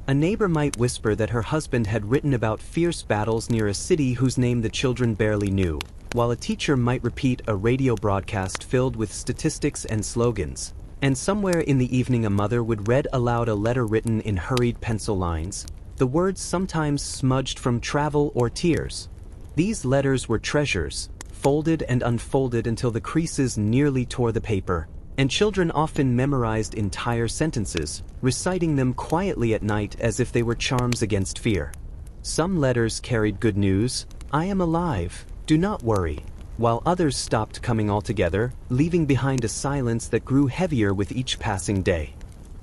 A neighbor might whisper that her husband had written about fierce battles near a city whose name the children barely knew, while a teacher might repeat a radio broadcast filled with statistics and slogans. And somewhere in the evening a mother would read aloud a letter written in hurried pencil lines, the words sometimes smudged from travel or tears. These letters were treasures, folded and unfolded until the creases nearly tore the paper, and children often memorized entire sentences, reciting them quietly at night as if they were charms against fear. Some letters carried good news: "I am alive, do not worry," while others stopped coming altogether, leaving behind a silence that grew heavier with each passing day.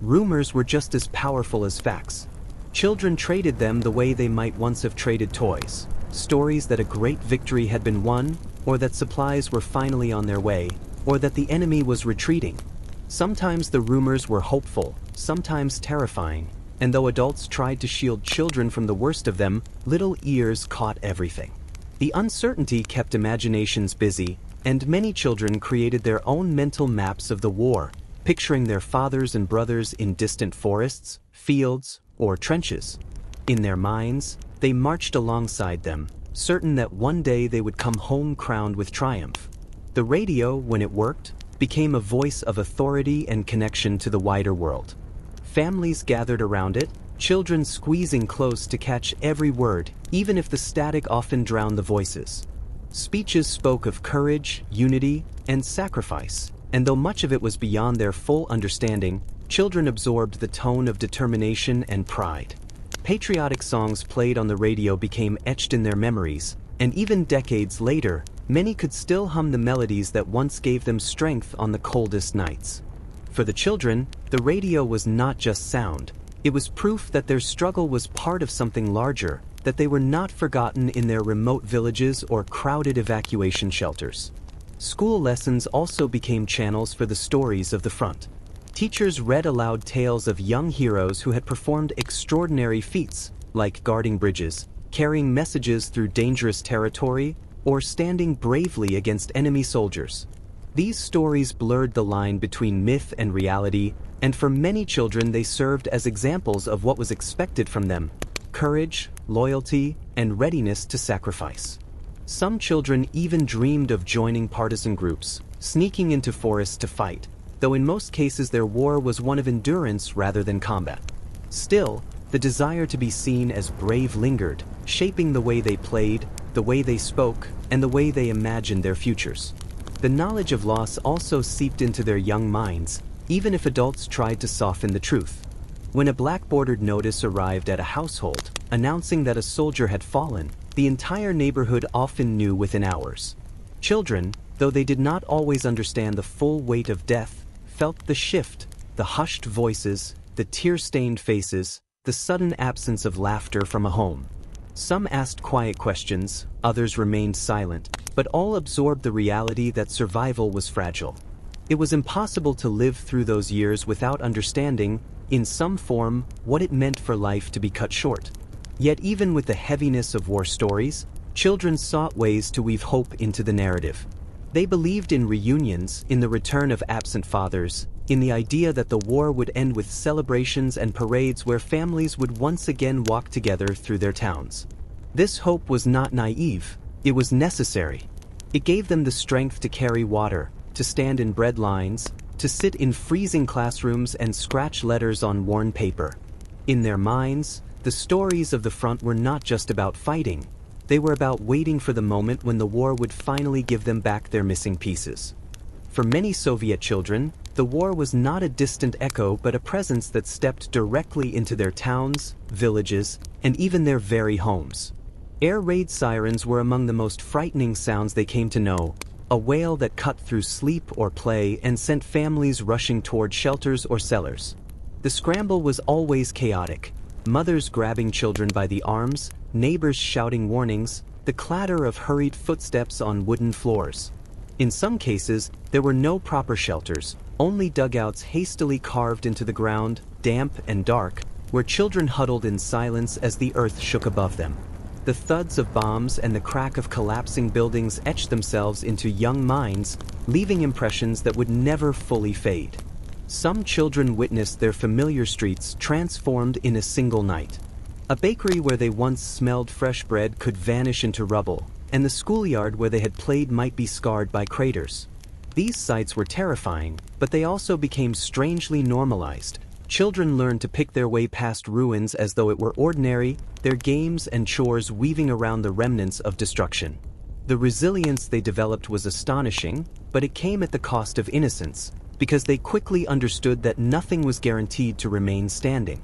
Rumors were just as powerful as facts. Children traded them the way they might once have traded toys. Stories that a great victory had been won, or that supplies were finally on their way, or that the enemy was retreating. Sometimes the rumors were hopeful, sometimes terrifying, and though adults tried to shield children from the worst of them, little ears caught everything. The uncertainty kept imaginations busy, and many children created their own mental maps of the war, picturing their fathers and brothers in distant forests, fields, or trenches. In their minds, they marched alongside them, certain that one day they would come home crowned with triumph. The radio, when it worked, became a voice of authority and connection to the wider world. Families gathered around it, children squeezing close to catch every word, even if the static often drowned the voices. Speeches spoke of courage, unity, and sacrifice, and though much of it was beyond their full understanding, children absorbed the tone of determination and pride. Patriotic songs played on the radio became etched in their memories, And even decades later, many could still hum the melodies that once gave them strength on the coldest nights. For the children, the radio was not just sound. It was proof that their struggle was part of something larger, that they were not forgotten in their remote villages or crowded evacuation shelters. School lessons also became channels for the stories of the front. Teachers read aloud tales of young heroes who had performed extraordinary feats, like guarding bridges, carrying messages through dangerous territory, or standing bravely against enemy soldiers. These stories blurred the line between myth and reality, and for many children they served as examples of what was expected from them: courage, loyalty, and readiness to sacrifice. Some children even dreamed of joining partisan groups, sneaking into forests to fight, though in most cases their war was one of endurance rather than combat. Still, the desire to be seen as brave lingered, shaping the way they played, the way they spoke, and the way they imagined their futures. The knowledge of loss also seeped into their young minds, even if adults tried to soften the truth. When a black-bordered notice arrived at a household, announcing that a soldier had fallen, the entire neighborhood often knew within hours. Children, though they did not always understand the full weight of death, felt the shift, the hushed voices, the tear-stained faces, the sudden absence of laughter from a home. Some asked quiet questions, others remained silent, but all absorbed the reality that survival was fragile. It was impossible to live through those years without understanding, in some form, what it meant for life to be cut short. Yet even with the heaviness of war stories, children sought ways to weave hope into the narrative. They believed in reunions, in the return of absent fathers, in the idea that the war would end with celebrations and parades where families would once again walk together through their towns. This hope was not naive, it was necessary. It gave them the strength to carry water, to stand in bread lines, to sit in freezing classrooms and scratch letters on worn paper. In their minds, the stories of the front were not just about fighting. They were about waiting for the moment when the war would finally give them back their missing pieces. For many Soviet children, the war was not a distant echo but a presence that stepped directly into their towns, villages, and even their very homes. Air raid sirens were among the most frightening sounds they came to know, a wail that cut through sleep or play and sent families rushing toward shelters or cellars. The scramble was always chaotic, mothers grabbing children by the arms, neighbors shouting warnings, the clatter of hurried footsteps on wooden floors. In some cases, there were no proper shelters, only dugouts hastily carved into the ground, damp and dark, where children huddled in silence as the earth shook above them. The thuds of bombs and the crack of collapsing buildings etched themselves into young minds, leaving impressions that would never fully fade. Some children witnessed their familiar streets transformed in a single night. A bakery where they once smelled fresh bread could vanish into rubble, and the schoolyard where they had played might be scarred by craters. These sights were terrifying, but they also became strangely normalized. Children learned to pick their way past ruins as though it were ordinary, their games and chores weaving around the remnants of destruction. The resilience they developed was astonishing, but it came at the cost of innocence, because they quickly understood that nothing was guaranteed to remain standing.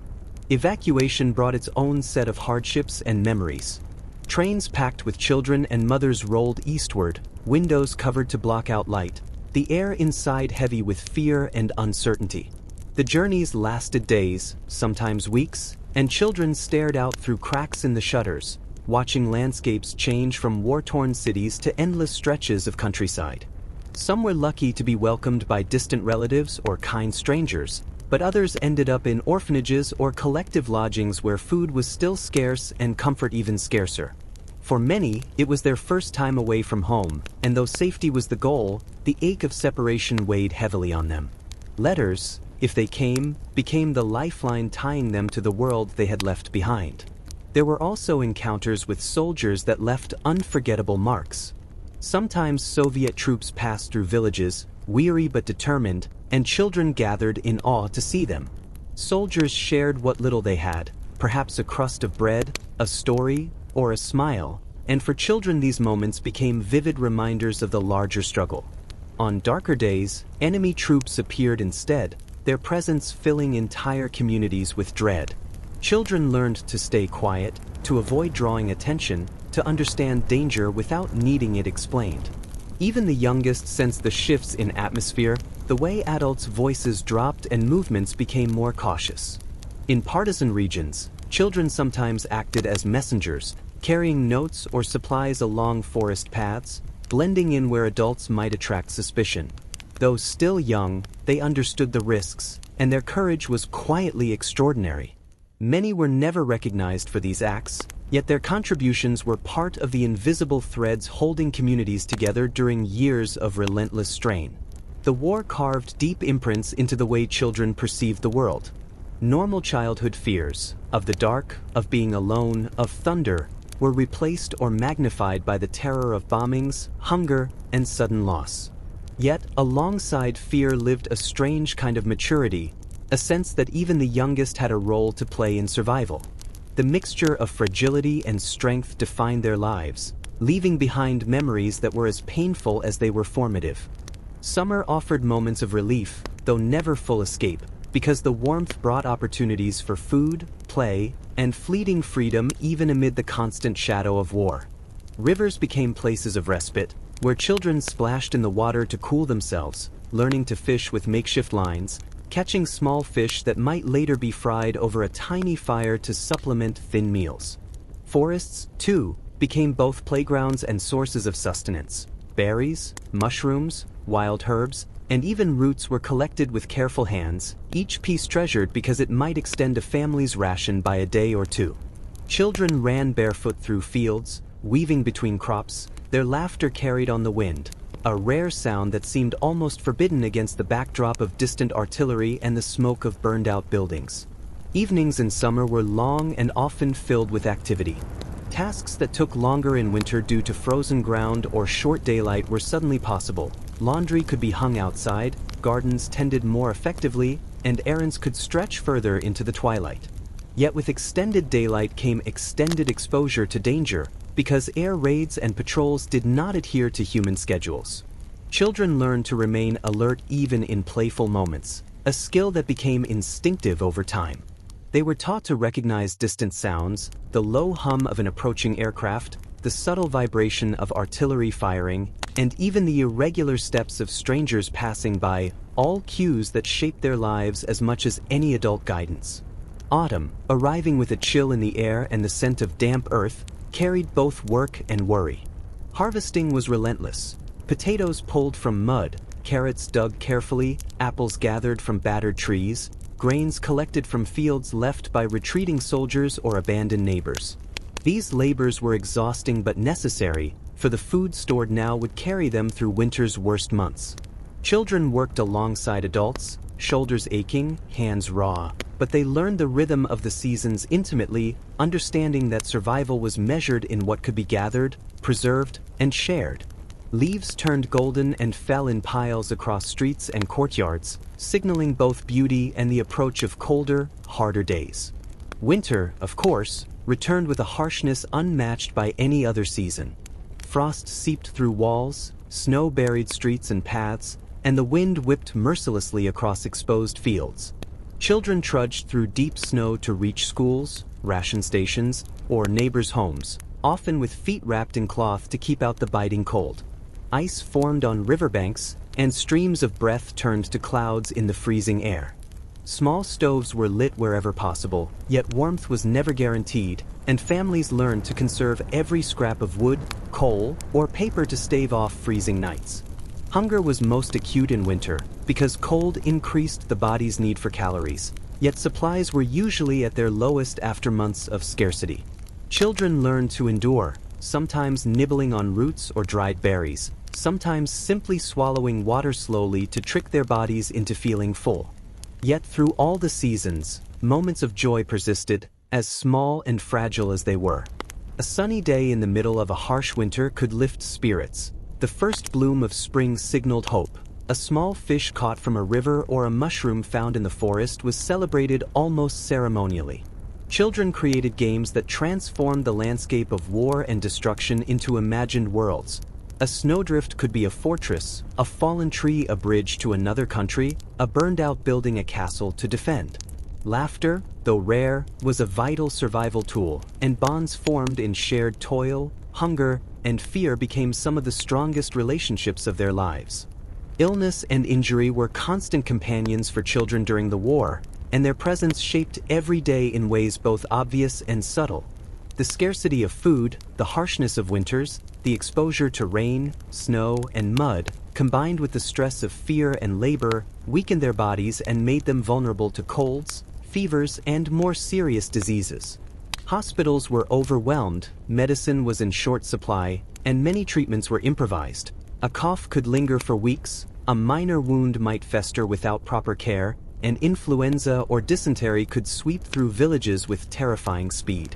Evacuation brought its own set of hardships and memories. Trains packed with children and mothers rolled eastward, windows covered to block out light, the air inside heavy with fear and uncertainty. The journeys lasted days, sometimes weeks, and children stared out through cracks in the shutters, watching landscapes change from war-torn cities to endless stretches of countryside. Some were lucky to be welcomed by distant relatives or kind strangers, but others ended up in orphanages or collective lodgings where food was still scarce and comfort even scarcer. For many, it was their first time away from home, and though safety was the goal, the ache of separation weighed heavily on them. Letters, if they came, became the lifeline tying them to the world they had left behind. There were also encounters with soldiers that left unforgettable marks. Sometimes Soviet troops passed through villages, weary but determined, and children gathered in awe to see them. Soldiers shared what little they had, perhaps a crust of bread, a story, or a smile, and for children these moments became vivid reminders of the larger struggle. On darker days, enemy troops appeared instead, their presence filling entire communities with dread. Children learned to stay quiet, to avoid drawing attention, to understand danger without needing it explained. Even the youngest sensed the shifts in atmosphere, the way adults' voices dropped and movements became more cautious. In partisan regions, children sometimes acted as messengers, carrying notes or supplies along forest paths, blending in where adults might attract suspicion. Though still young, they understood the risks, and their courage was quietly extraordinary. Many were never recognized for these acts, yet their contributions were part of the invisible threads holding communities together during years of relentless strain. The war carved deep imprints into the way children perceived the world. Normal childhood fears, of the dark, of being alone, of thunder, were replaced or magnified by the terror of bombings, hunger, and sudden loss. Yet, alongside fear lived a strange kind of maturity, a sense that even the youngest had a role to play in survival. The mixture of fragility and strength defined their lives, leaving behind memories that were as painful as they were formative. Summer offered moments of relief, though never full escape, because the warmth brought opportunities for food, play, and fleeting freedom even amid the constant shadow of war. Rivers became places of respite, where children splashed in the water to cool themselves, learning to fish with makeshift lines, catching small fish that might later be fried over a tiny fire to supplement thin meals. Forests, too, became both playgrounds and sources of sustenance. Berries, mushrooms, wild herbs, and even roots were collected with careful hands, each piece treasured because it might extend a family's ration by a day or two. Children ran barefoot through fields, weaving between crops, their laughter carried on the wind, a rare sound that seemed almost forbidden against the backdrop of distant artillery and the smoke of burned-out buildings. Evenings in summer were long and often filled with activity. Tasks that took longer in winter due to frozen ground or short daylight were suddenly possible. Laundry could be hung outside, gardens tended more effectively, and errands could stretch further into the twilight. Yet with extended daylight came extended exposure to danger, because air raids and patrols did not adhere to human schedules. Children learned to remain alert even in playful moments, a skill that became instinctive over time. They were taught to recognize distant sounds, the low hum of an approaching aircraft, the subtle vibration of artillery firing, and even the irregular steps of strangers passing by, all cues that shaped their lives as much as any adult guidance. Autumn, arriving with a chill in the air and the scent of damp earth, carried both work and worry. Harvesting was relentless. Potatoes pulled from mud, carrots dug carefully, apples gathered from battered trees, grains collected from fields left by retreating soldiers or abandoned neighbors. These labors were exhausting but necessary, for the food stored now would carry them through winter's worst months. Children worked alongside adults, shoulders aching, hands raw, but they learned the rhythm of the seasons intimately, understanding that survival was measured in what could be gathered, preserved, and shared. Leaves turned golden and fell in piles across streets and courtyards, signaling both beauty and the approach of colder, harder days. Winter, of course, returned with a harshness unmatched by any other season. Frost seeped through walls, snow buried streets and paths, and the wind whipped mercilessly across exposed fields. Children trudged through deep snow to reach schools, ration stations, or neighbors' homes, often with feet wrapped in cloth to keep out the biting cold. Ice formed on riverbanks, and streams of breath turned to clouds in the freezing air. Small stoves were lit wherever possible, yet warmth was never guaranteed, and families learned to conserve every scrap of wood, coal, or paper to stave off freezing nights. Hunger was most acute in winter, because cold increased the body's need for calories, yet supplies were usually at their lowest after months of scarcity. Children learned to endure, sometimes nibbling on roots or dried berries, sometimes simply swallowing water slowly to trick their bodies into feeling full. Yet through all the seasons, moments of joy persisted, as small and fragile as they were. A sunny day in the middle of a harsh winter could lift spirits. The first bloom of spring signaled hope. A small fish caught from a river or a mushroom found in the forest was celebrated almost ceremonially. Children created games that transformed the landscape of war and destruction into imagined worlds. A snowdrift could be a fortress, a fallen tree a bridge to another country, a burned-out building a castle to defend. Laughter, though rare, was a vital survival tool, and bonds formed in shared toil, hunger, and fear became some of the strongest relationships of their lives. Illness and injury were constant companions for children during the war, and their presence shaped every day in ways both obvious and subtle. The scarcity of food, the harshness of winters, the exposure to rain, snow, and mud, combined with the stress of fear and labor, weakened their bodies and made them vulnerable to colds, fevers, and more serious diseases. Hospitals were overwhelmed, medicine was in short supply, and many treatments were improvised. A cough could linger for weeks, a minor wound might fester without proper care, and influenza or dysentery could sweep through villages with terrifying speed.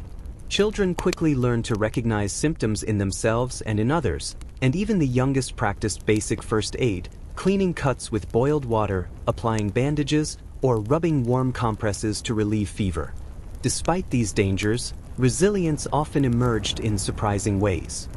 Children quickly learned to recognize symptoms in themselves and in others, and even the youngest practiced basic first aid, cleaning cuts with boiled water, applying bandages, or rubbing warm compresses to relieve fever. Despite these dangers, resilience often emerged in surprising ways.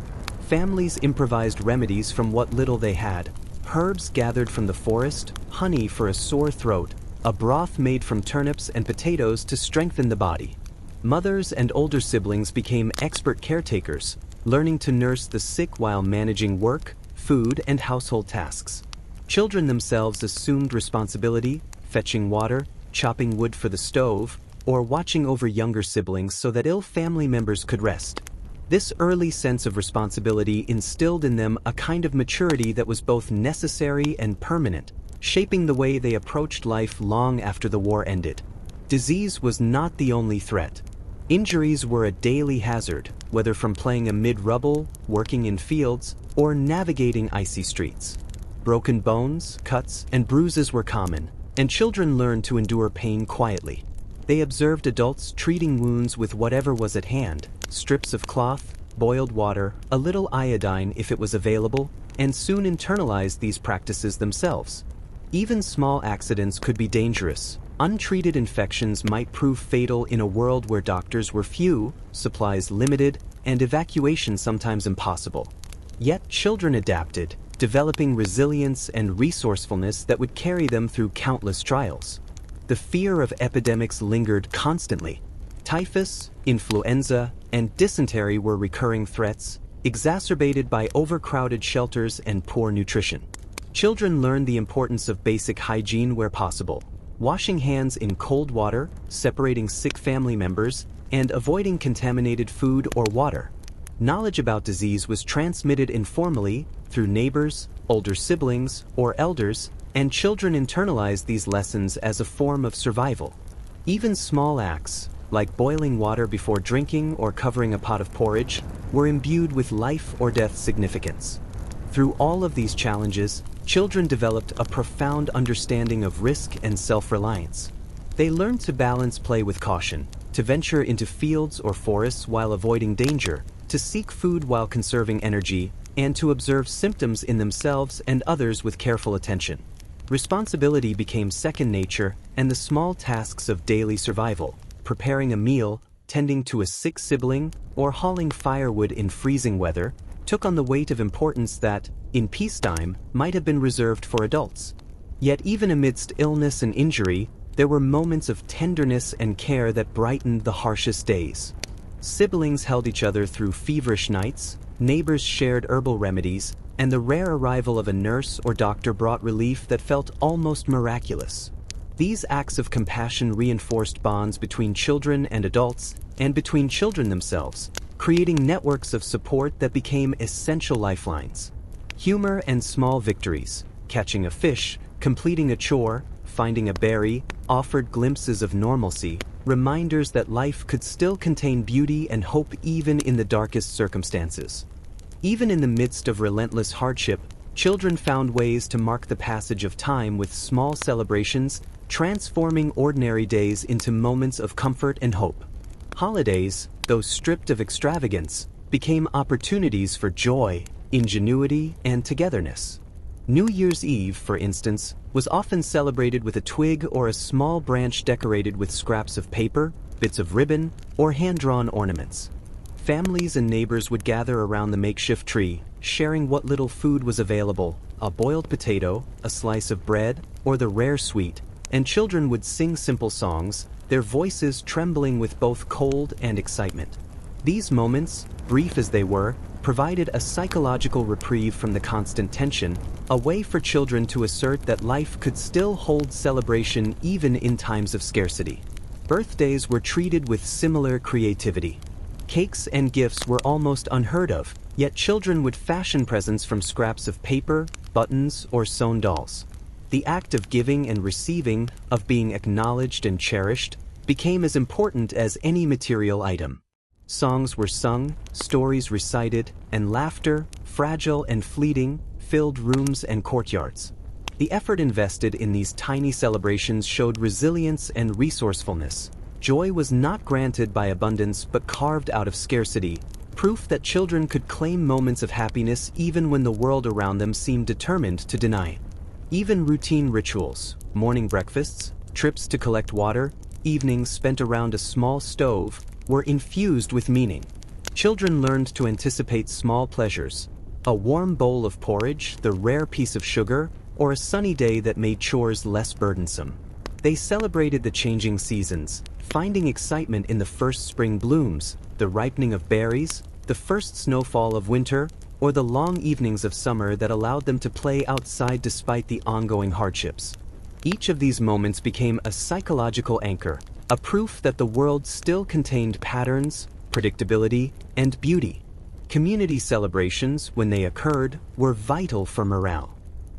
Families improvised remedies from what little they had: herbs gathered from the forest, honey for a sore throat, a broth made from turnips and potatoes to strengthen the body. Mothers and older siblings became expert caretakers, learning to nurse the sick while managing work, food, and household tasks. Children themselves assumed responsibility, fetching water, chopping wood for the stove, or watching over younger siblings so that ill family members could rest. This early sense of responsibility instilled in them a kind of maturity that was both necessary and permanent, shaping the way they approached life long after the war ended. Disease was not the only threat. Injuries were a daily hazard, whether from playing amid rubble, working in fields, or navigating icy streets. Broken bones, cuts, and bruises were common, and children learned to endure pain quietly. They observed adults treating wounds with whatever was at hand: strips of cloth, boiled water, a little iodine if it was available, and soon internalized these practices themselves. Even small accidents could be dangerous. Untreated infections might prove fatal in a world where doctors were few, supplies limited, and evacuation sometimes impossible. Yet children adapted, developing resilience and resourcefulness that would carry them through countless trials. The fear of epidemics lingered constantly. Typhus, influenza, and dysentery were recurring threats, exacerbated by overcrowded shelters and poor nutrition. Children learned the importance of basic hygiene where possible: washing hands in cold water, separating sick family members, and avoiding contaminated food or water. Knowledge about disease was transmitted informally through neighbors, older siblings, or elders, and children internalized these lessons as a form of survival. Even small acts, like boiling water before drinking or covering a pot of porridge, were imbued with life or death significance. Through all of these challenges, children developed a profound understanding of risk and self-reliance. They learned to balance play with caution, to venture into fields or forests while avoiding danger, to seek food while conserving energy, and to observe symptoms in themselves and others with careful attention. Responsibility became second nature, and the small tasks of daily survival, preparing a meal, tending to a sick sibling, or hauling firewood in freezing weather, took on the weight of importance that, in peacetime, might have been reserved for adults. Yet even amidst illness and injury, there were moments of tenderness and care that brightened the harshest days. Siblings held each other through feverish nights, neighbors shared herbal remedies, and the rare arrival of a nurse or doctor brought relief that felt almost miraculous. These acts of compassion reinforced bonds between children and adults, and between children themselves, creating networks of support that became essential lifelines. Humor and small victories, catching a fish, completing a chore, finding a berry, offered glimpses of normalcy, reminders that life could still contain beauty and hope even in the darkest circumstances. Even in the midst of relentless hardship, children found ways to mark the passage of time with small celebrations, transforming ordinary days into moments of comfort and hope. Holidays, though stripped of extravagance, became opportunities for joy, ingenuity, and togetherness. New Year's Eve, for instance, was often celebrated with a twig or a small branch decorated with scraps of paper, bits of ribbon, or hand-drawn ornaments. Families and neighbors would gather around the makeshift tree, sharing what little food was available: a boiled potato, a slice of bread, or the rare sweet, and children would sing simple songs, their voices trembling with both cold and excitement. These moments, brief as they were, provided a psychological reprieve from the constant tension, a way for children to assert that life could still hold celebration even in times of scarcity. Birthdays were treated with similar creativity. Cakes and gifts were almost unheard of, yet children would fashion presents from scraps of paper, buttons, or sewn dolls. The act of giving and receiving, of being acknowledged and cherished, became as important as any material item. Songs were sung, stories recited, and laughter, fragile and fleeting, filled rooms and courtyards. The effort invested in these tiny celebrations showed resilience and resourcefulness. Joy was not granted by abundance but carved out of scarcity, proof that children could claim moments of happiness even when the world around them seemed determined to deny. Even routine rituals, morning breakfasts, trips to collect water, evenings spent around a small stove, were infused with meaning. Children learned to anticipate small pleasures, a warm bowl of porridge, the rare piece of sugar, or a sunny day that made chores less burdensome. They celebrated the changing seasons, finding excitement in the first spring blooms, the ripening of berries, the first snowfall of winter, or the long evenings of summer that allowed them to play outside despite the ongoing hardships. Each of these moments became a psychological anchor, a proof that the world still contained patterns, predictability, and beauty. Community celebrations, when they occurred, were vital for morale.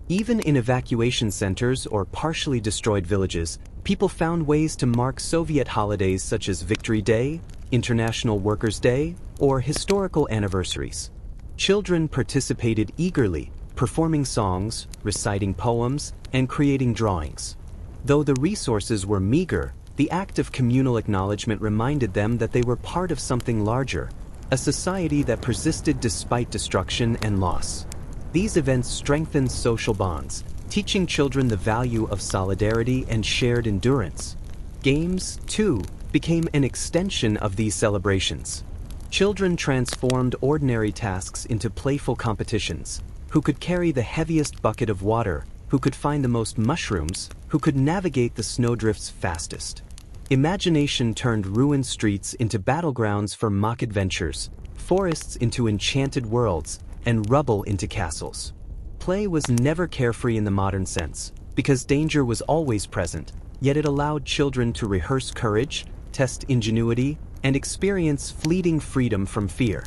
Even in evacuation centers or partially destroyed villages, people found ways to mark Soviet holidays such as Victory Day, International Workers' Day, or historical anniversaries. Children participated eagerly, performing songs, reciting poems, and creating drawings. Though the resources were meager, the act of communal acknowledgement reminded them that they were part of something larger, a society that persisted despite destruction and loss. These events strengthened social bonds, teaching children the value of solidarity and shared endurance. Games, too, became an extension of these celebrations. Children transformed ordinary tasks into playful competitions. Who could carry the heaviest bucket of water? Who could find the most mushrooms? Who could navigate the snowdrifts fastest? Imagination turned ruined streets into battlegrounds for mock adventures, forests into enchanted worlds, and rubble into castles. Play was never carefree in the modern sense, because danger was always present, yet it allowed children to rehearse courage, test ingenuity, and experience fleeting freedom from fear.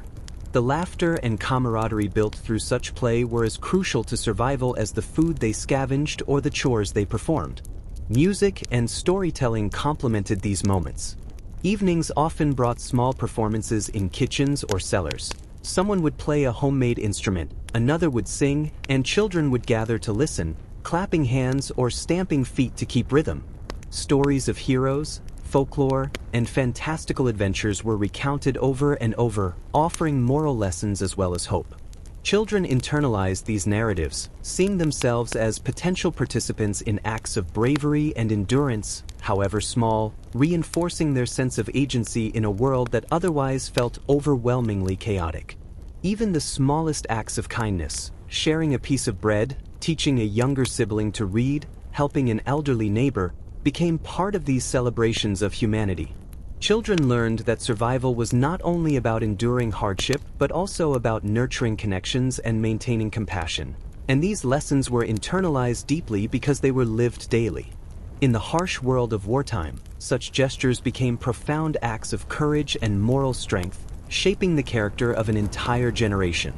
The laughter and camaraderie built through such play were as crucial to survival as the food they scavenged or the chores they performed. Music and storytelling complemented these moments. Evenings often brought small performances in kitchens or cellars. Someone would play a homemade instrument, another would sing, and children would gather to listen, clapping hands or stamping feet to keep rhythm. Stories of heroes, folklore, and fantastical adventures were recounted over and over, offering moral lessons as well as hope. Children internalized these narratives, seeing themselves as potential participants in acts of bravery and endurance, however small, reinforcing their sense of agency in a world that otherwise felt overwhelmingly chaotic. Even the smallest acts of kindness, sharing a piece of bread, teaching a younger sibling to read, helping an elderly neighbor, became part of these celebrations of humanity. Children learned that survival was not only about enduring hardship, but also about nurturing connections and maintaining compassion. And these lessons were internalized deeply because they were lived daily. In the harsh world of wartime, such gestures became profound acts of courage and moral strength, shaping the character of an entire generation.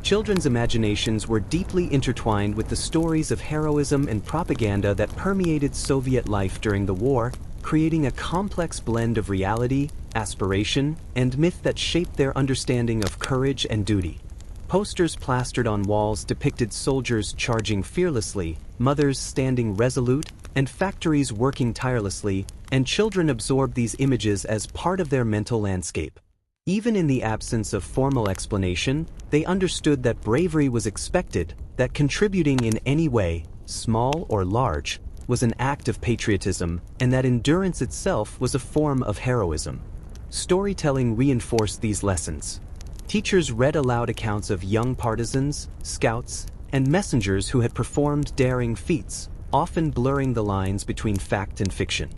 Children's imaginations were deeply intertwined with the stories of heroism and propaganda that permeated Soviet life during the war, creating a complex blend of reality, aspiration, and myth that shaped their understanding of courage and duty. Posters plastered on walls depicted soldiers charging fearlessly, mothers standing resolute, and factories working tirelessly, and children absorbed these images as part of their mental landscape. Even in the absence of formal explanation, they understood that bravery was expected, that contributing in any way, small or large, was an act of patriotism, and that endurance itself was a form of heroism. Storytelling reinforced these lessons. Teachers read aloud accounts of young partisans, scouts, and messengers who had performed daring feats, often blurring the lines between fact and fiction.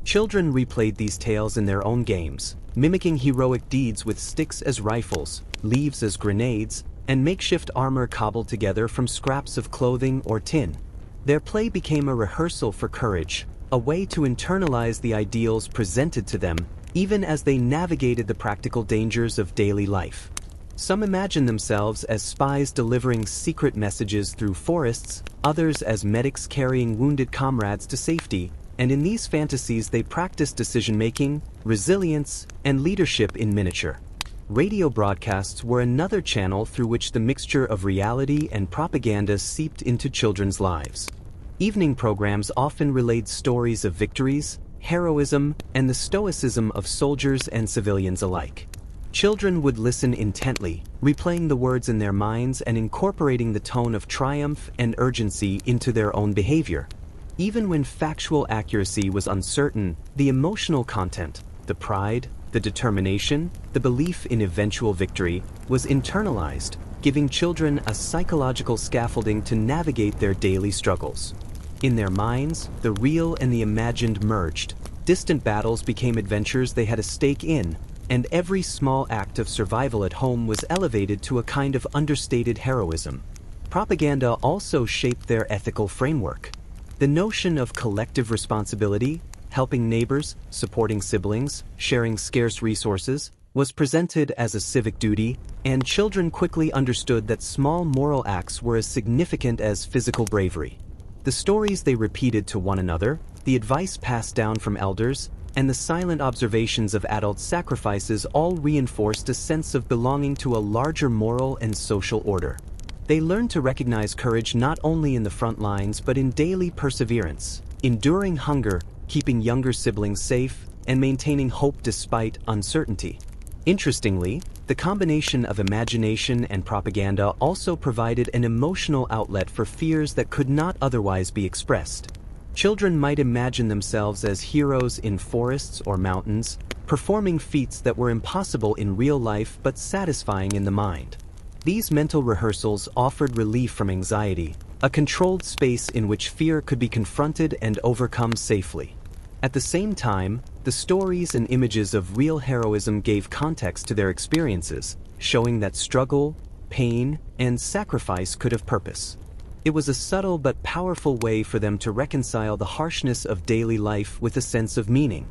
Children replayed these tales in their own games, mimicking heroic deeds with sticks as rifles, leaves as grenades, and makeshift armor cobbled together from scraps of clothing or tin. Their play became a rehearsal for courage, a way to internalize the ideals presented to them, even as they navigated the practical dangers of daily life. Some imagined themselves as spies delivering secret messages through forests, others as medics carrying wounded comrades to safety, and in these fantasies they practiced decision-making, resilience, and leadership in miniature. Radio broadcasts were another channel through which the mixture of reality and propaganda seeped into children's lives. Evening programs often relayed stories of victories, heroism, and the stoicism of soldiers and civilians alike. Children would listen intently, replaying the words in their minds and incorporating the tone of triumph and urgency into their own behavior. Even when factual accuracy was uncertain, the emotional content, the pride, the determination, the belief in eventual victory, was internalized, giving children a psychological scaffolding to navigate their daily struggles. In their minds, the real and the imagined merged. Distant battles became adventures they had a stake in, and every small act of survival at home was elevated to a kind of understated heroism. Propaganda also shaped their ethical framework. The notion of collective responsibility, helping neighbors, supporting siblings, sharing scarce resources, was presented as a civic duty, and children quickly understood that small moral acts were as significant as physical bravery. The stories they repeated to one another, the advice passed down from elders, and the silent observations of adult sacrifices all reinforced a sense of belonging to a larger moral and social order. They learned to recognize courage not only in the front lines but in daily perseverance, enduring hunger, keeping younger siblings safe, and maintaining hope despite uncertainty. Interestingly, the combination of imagination and propaganda also provided an emotional outlet for fears that could not otherwise be expressed. Children might imagine themselves as heroes in forests or mountains, performing feats that were impossible in real life but satisfying in the mind. These mental rehearsals offered relief from anxiety, a controlled space in which fear could be confronted and overcome safely. At the same time, the stories and images of real heroism gave context to their experiences, showing that struggle, pain, and sacrifice could have purpose. It was a subtle but powerful way for them to reconcile the harshness of daily life with a sense of meaning.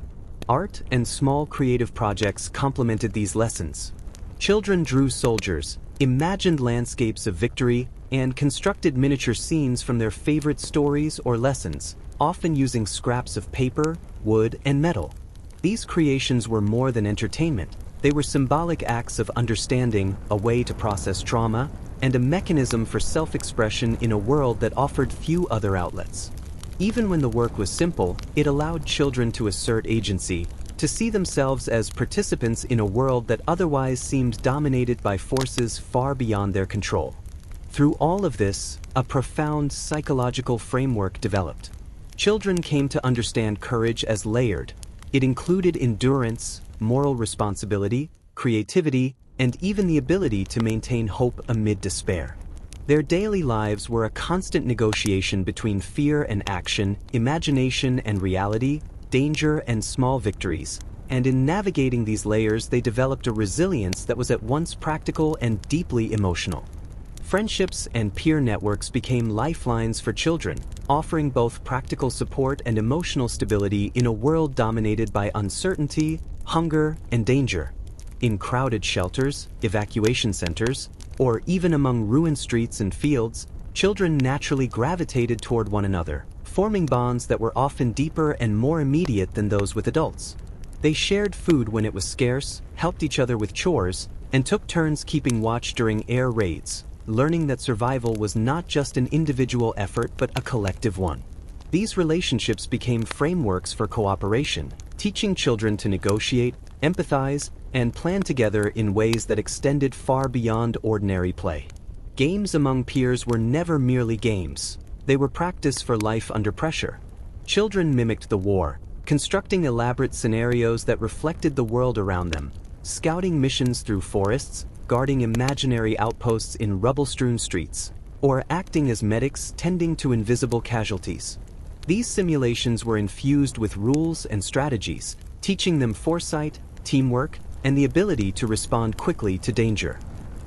Art and small creative projects complemented these lessons. Children drew soldiers, imagined landscapes of victory, and constructed miniature scenes from their favorite stories or lessons, often using scraps of paper, wood, and metal. These creations were more than entertainment. They were symbolic acts of understanding, a way to process trauma, and a mechanism for self-expression in a world that offered few other outlets. Even when the work was simple, it allowed children to assert agency, to see themselves as participants in a world that otherwise seemed dominated by forces far beyond their control. Through all of this, a profound psychological framework developed. Children came to understand courage as layered. It included endurance, moral responsibility, creativity, and even the ability to maintain hope amid despair. Their daily lives were a constant negotiation between fear and action, imagination and reality, danger and small victories, and in navigating these layers they developed a resilience that was at once practical and deeply emotional. Friendships and peer networks became lifelines for children, offering both practical support and emotional stability in a world dominated by uncertainty, hunger, and danger. In crowded shelters, evacuation centers, or even among ruined streets and fields, children naturally gravitated toward one another, forming bonds that were often deeper and more immediate than those with adults. They shared food when it was scarce, helped each other with chores, and took turns keeping watch during air raids, learning that survival was not just an individual effort but a collective one. These relationships became frameworks for cooperation, teaching children to negotiate, empathize, and plan together in ways that extended far beyond ordinary play. Games among peers were never merely games. They were practice for life under pressure. Children mimicked the war, constructing elaborate scenarios that reflected the world around them, scouting missions through forests, guarding imaginary outposts in rubble-strewn streets, or acting as medics tending to invisible casualties. These simulations were infused with rules and strategies, teaching them foresight, teamwork, and the ability to respond quickly to danger.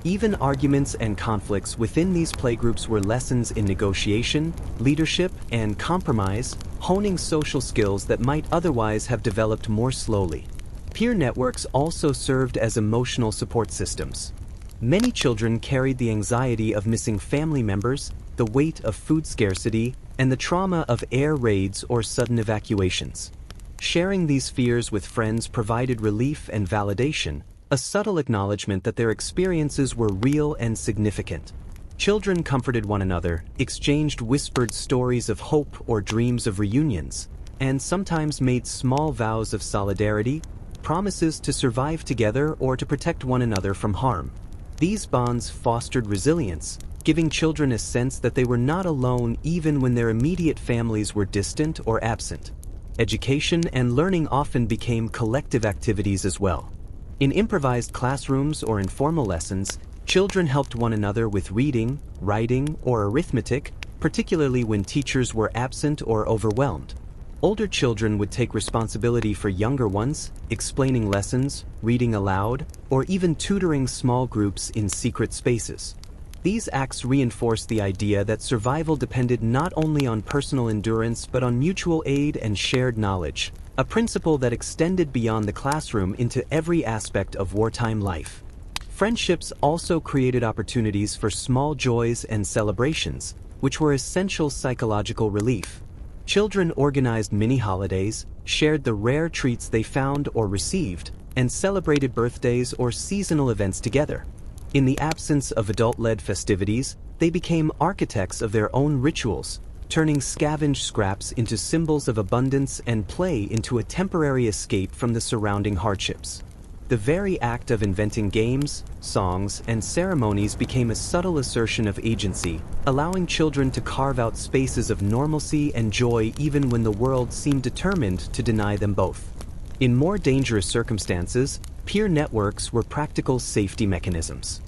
Even arguments and conflicts within these playgroups were lessons in negotiation, leadership, and compromise, honing social skills that might otherwise have developed more slowly. Peer networks also served as emotional support systems. Many children carried the anxiety of missing family members, the weight of food scarcity, and the trauma of air raids or sudden evacuations. Sharing these fears with friends provided relief and validation, a subtle acknowledgement that their experiences were real and significant. Children comforted one another, exchanged whispered stories of hope or dreams of reunions, and sometimes made small vows of solidarity, promises to survive together or to protect one another from harm. These bonds fostered resilience, giving children a sense that they were not alone even when their immediate families were distant or absent. Education and learning often became collective activities as well. In improvised classrooms or informal lessons, children helped one another with reading, writing, or arithmetic, particularly when teachers were absent or overwhelmed. Older children would take responsibility for younger ones, explaining lessons, reading aloud, or even tutoring small groups in secret spaces. These acts reinforced the idea that survival depended not only on personal endurance but on mutual aid and shared knowledge, a principle that extended beyond the classroom into every aspect of wartime life. Friendships also created opportunities for small joys and celebrations, which were essential psychological relief. Children organized mini-holidays, shared the rare treats they found or received, and celebrated birthdays or seasonal events together. In the absence of adult-led festivities, they became architects of their own rituals, turning scavenged scraps into symbols of abundance and play into a temporary escape from the surrounding hardships. The very act of inventing games, songs, and ceremonies became a subtle assertion of agency, allowing children to carve out spaces of normalcy and joy even when the world seemed determined to deny them both. In more dangerous circumstances, peer networks were practical safety mechanisms.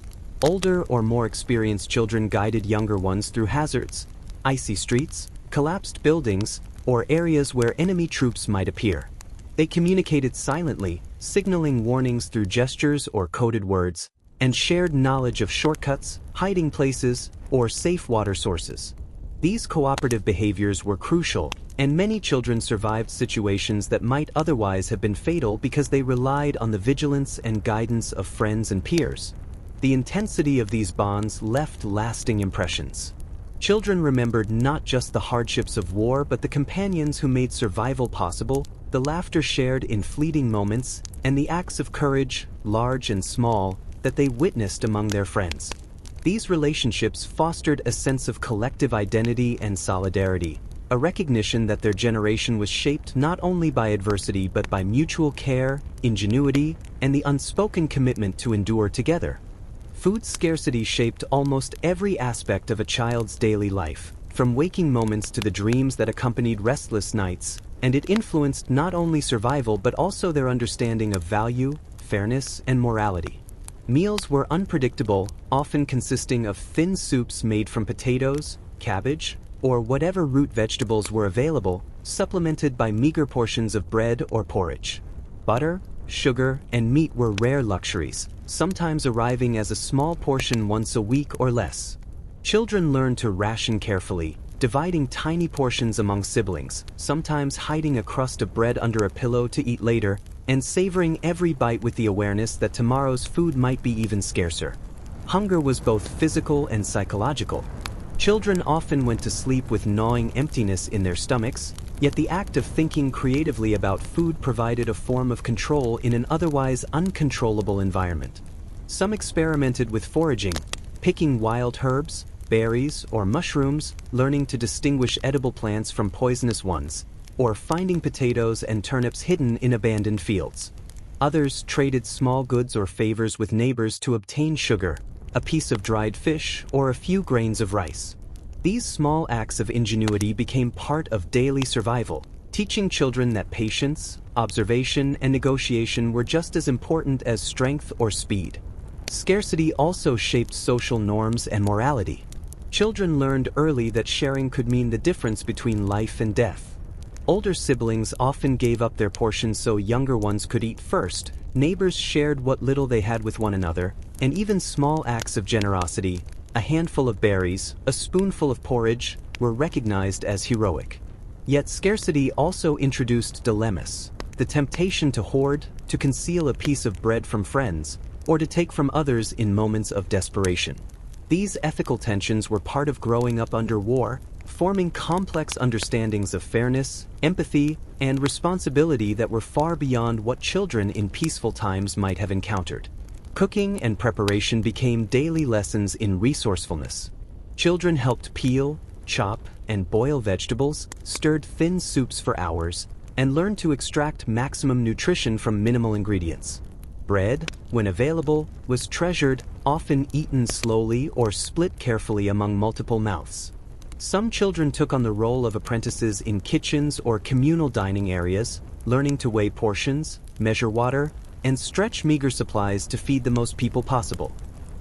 Older or more experienced children guided younger ones through hazards, icy streets, collapsed buildings, or areas where enemy troops might appear. They communicated silently, signaling warnings through gestures or coded words, and shared knowledge of shortcuts, hiding places, or safe water sources. These cooperative behaviors were crucial, and many children survived situations that might otherwise have been fatal because they relied on the vigilance and guidance of friends and peers. The intensity of these bonds left lasting impressions. Children remembered not just the hardships of war but the companions who made survival possible, the laughter shared in fleeting moments, and the acts of courage, large and small, that they witnessed among their friends. These relationships fostered a sense of collective identity and solidarity, a recognition that their generation was shaped not only by adversity but by mutual care, ingenuity, and the unspoken commitment to endure together. Food scarcity shaped almost every aspect of a child's daily life, from waking moments to the dreams that accompanied restless nights, and it influenced not only survival but also their understanding of value, fairness, and morality. Meals were unpredictable, often consisting of thin soups made from potatoes, cabbage, or whatever root vegetables were available, supplemented by meager portions of bread or porridge. Butter, sugar, and meat were rare luxuries, sometimes arriving as a small portion once a week or less. Children learned to ration carefully, dividing tiny portions among siblings, sometimes hiding a crust of bread under a pillow to eat later, and savoring every bite with the awareness that tomorrow's food might be even scarcer. Hunger was both physical and psychological. Children often went to sleep with gnawing emptiness in their stomachs, yet the act of thinking creatively about food provided a form of control in an otherwise uncontrollable environment. Some experimented with foraging, picking wild herbs, berries, or mushrooms, learning to distinguish edible plants from poisonous ones, or finding potatoes and turnips hidden in abandoned fields. Others traded small goods or favors with neighbors to obtain sugar, a piece of dried fish, or a few grains of rice. These small acts of ingenuity became part of daily survival, teaching children that patience, observation, and negotiation were just as important as strength or speed. Scarcity also shaped social norms and morality. Children learned early that sharing could mean the difference between life and death. Older siblings often gave up their portions so younger ones could eat first. Neighbors shared what little they had with one another, and even small acts of generosity, a handful of berries, a spoonful of porridge, were recognized as heroic. Yet scarcity also introduced dilemmas: the temptation to hoard, to conceal a piece of bread from friends, or to take from others in moments of desperation. These ethical tensions were part of growing up under war, forming complex understandings of fairness, empathy, and responsibility that were far beyond what children in peaceful times might have encountered. Cooking and preparation became daily lessons in resourcefulness. Children helped peel, chop, and boil vegetables, stirred thin soups for hours, and learned to extract maximum nutrition from minimal ingredients. Bread, when available, was treasured, often eaten slowly or split carefully among multiple mouths. Some children took on the role of apprentices in kitchens or communal dining areas, learning to weigh portions, measure water, and stretch meager supplies to feed the most people possible.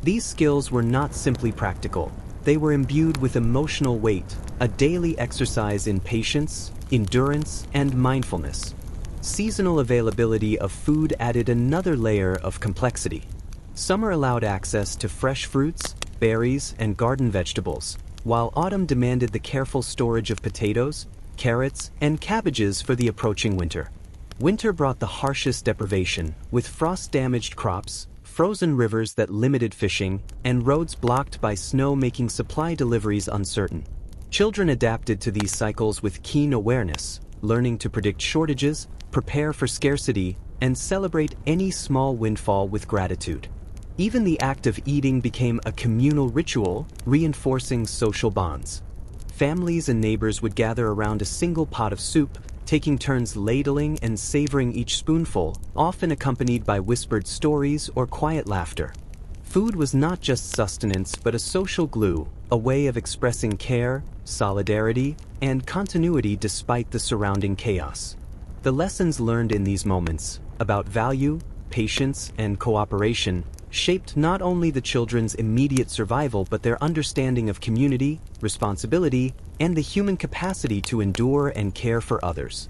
These skills were not simply practical. They were imbued with emotional weight, a daily exercise in patience, endurance, and mindfulness. Seasonal availability of food added another layer of complexity. Summer allowed access to fresh fruits, berries, and garden vegetables, while autumn demanded the careful storage of potatoes, carrots, and cabbages for the approaching winter. Winter brought the harshest deprivation, with frost-damaged crops, frozen rivers that limited fishing, and roads blocked by snow making supply deliveries uncertain. Children adapted to these cycles with keen awareness, learning to predict shortages, prepare for scarcity, and celebrate any small windfall with gratitude. Even the act of eating became a communal ritual, reinforcing social bonds. Families and neighbors would gather around a single pot of soup, taking turns ladling and savoring each spoonful, often accompanied by whispered stories or quiet laughter. Food was not just sustenance but a social glue, a way of expressing care, solidarity, and continuity despite the surrounding chaos. The lessons learned in these moments, about value, patience, and cooperation, shaped not only the children's immediate survival but their understanding of community, responsibility, and the human capacity to endure and care for others.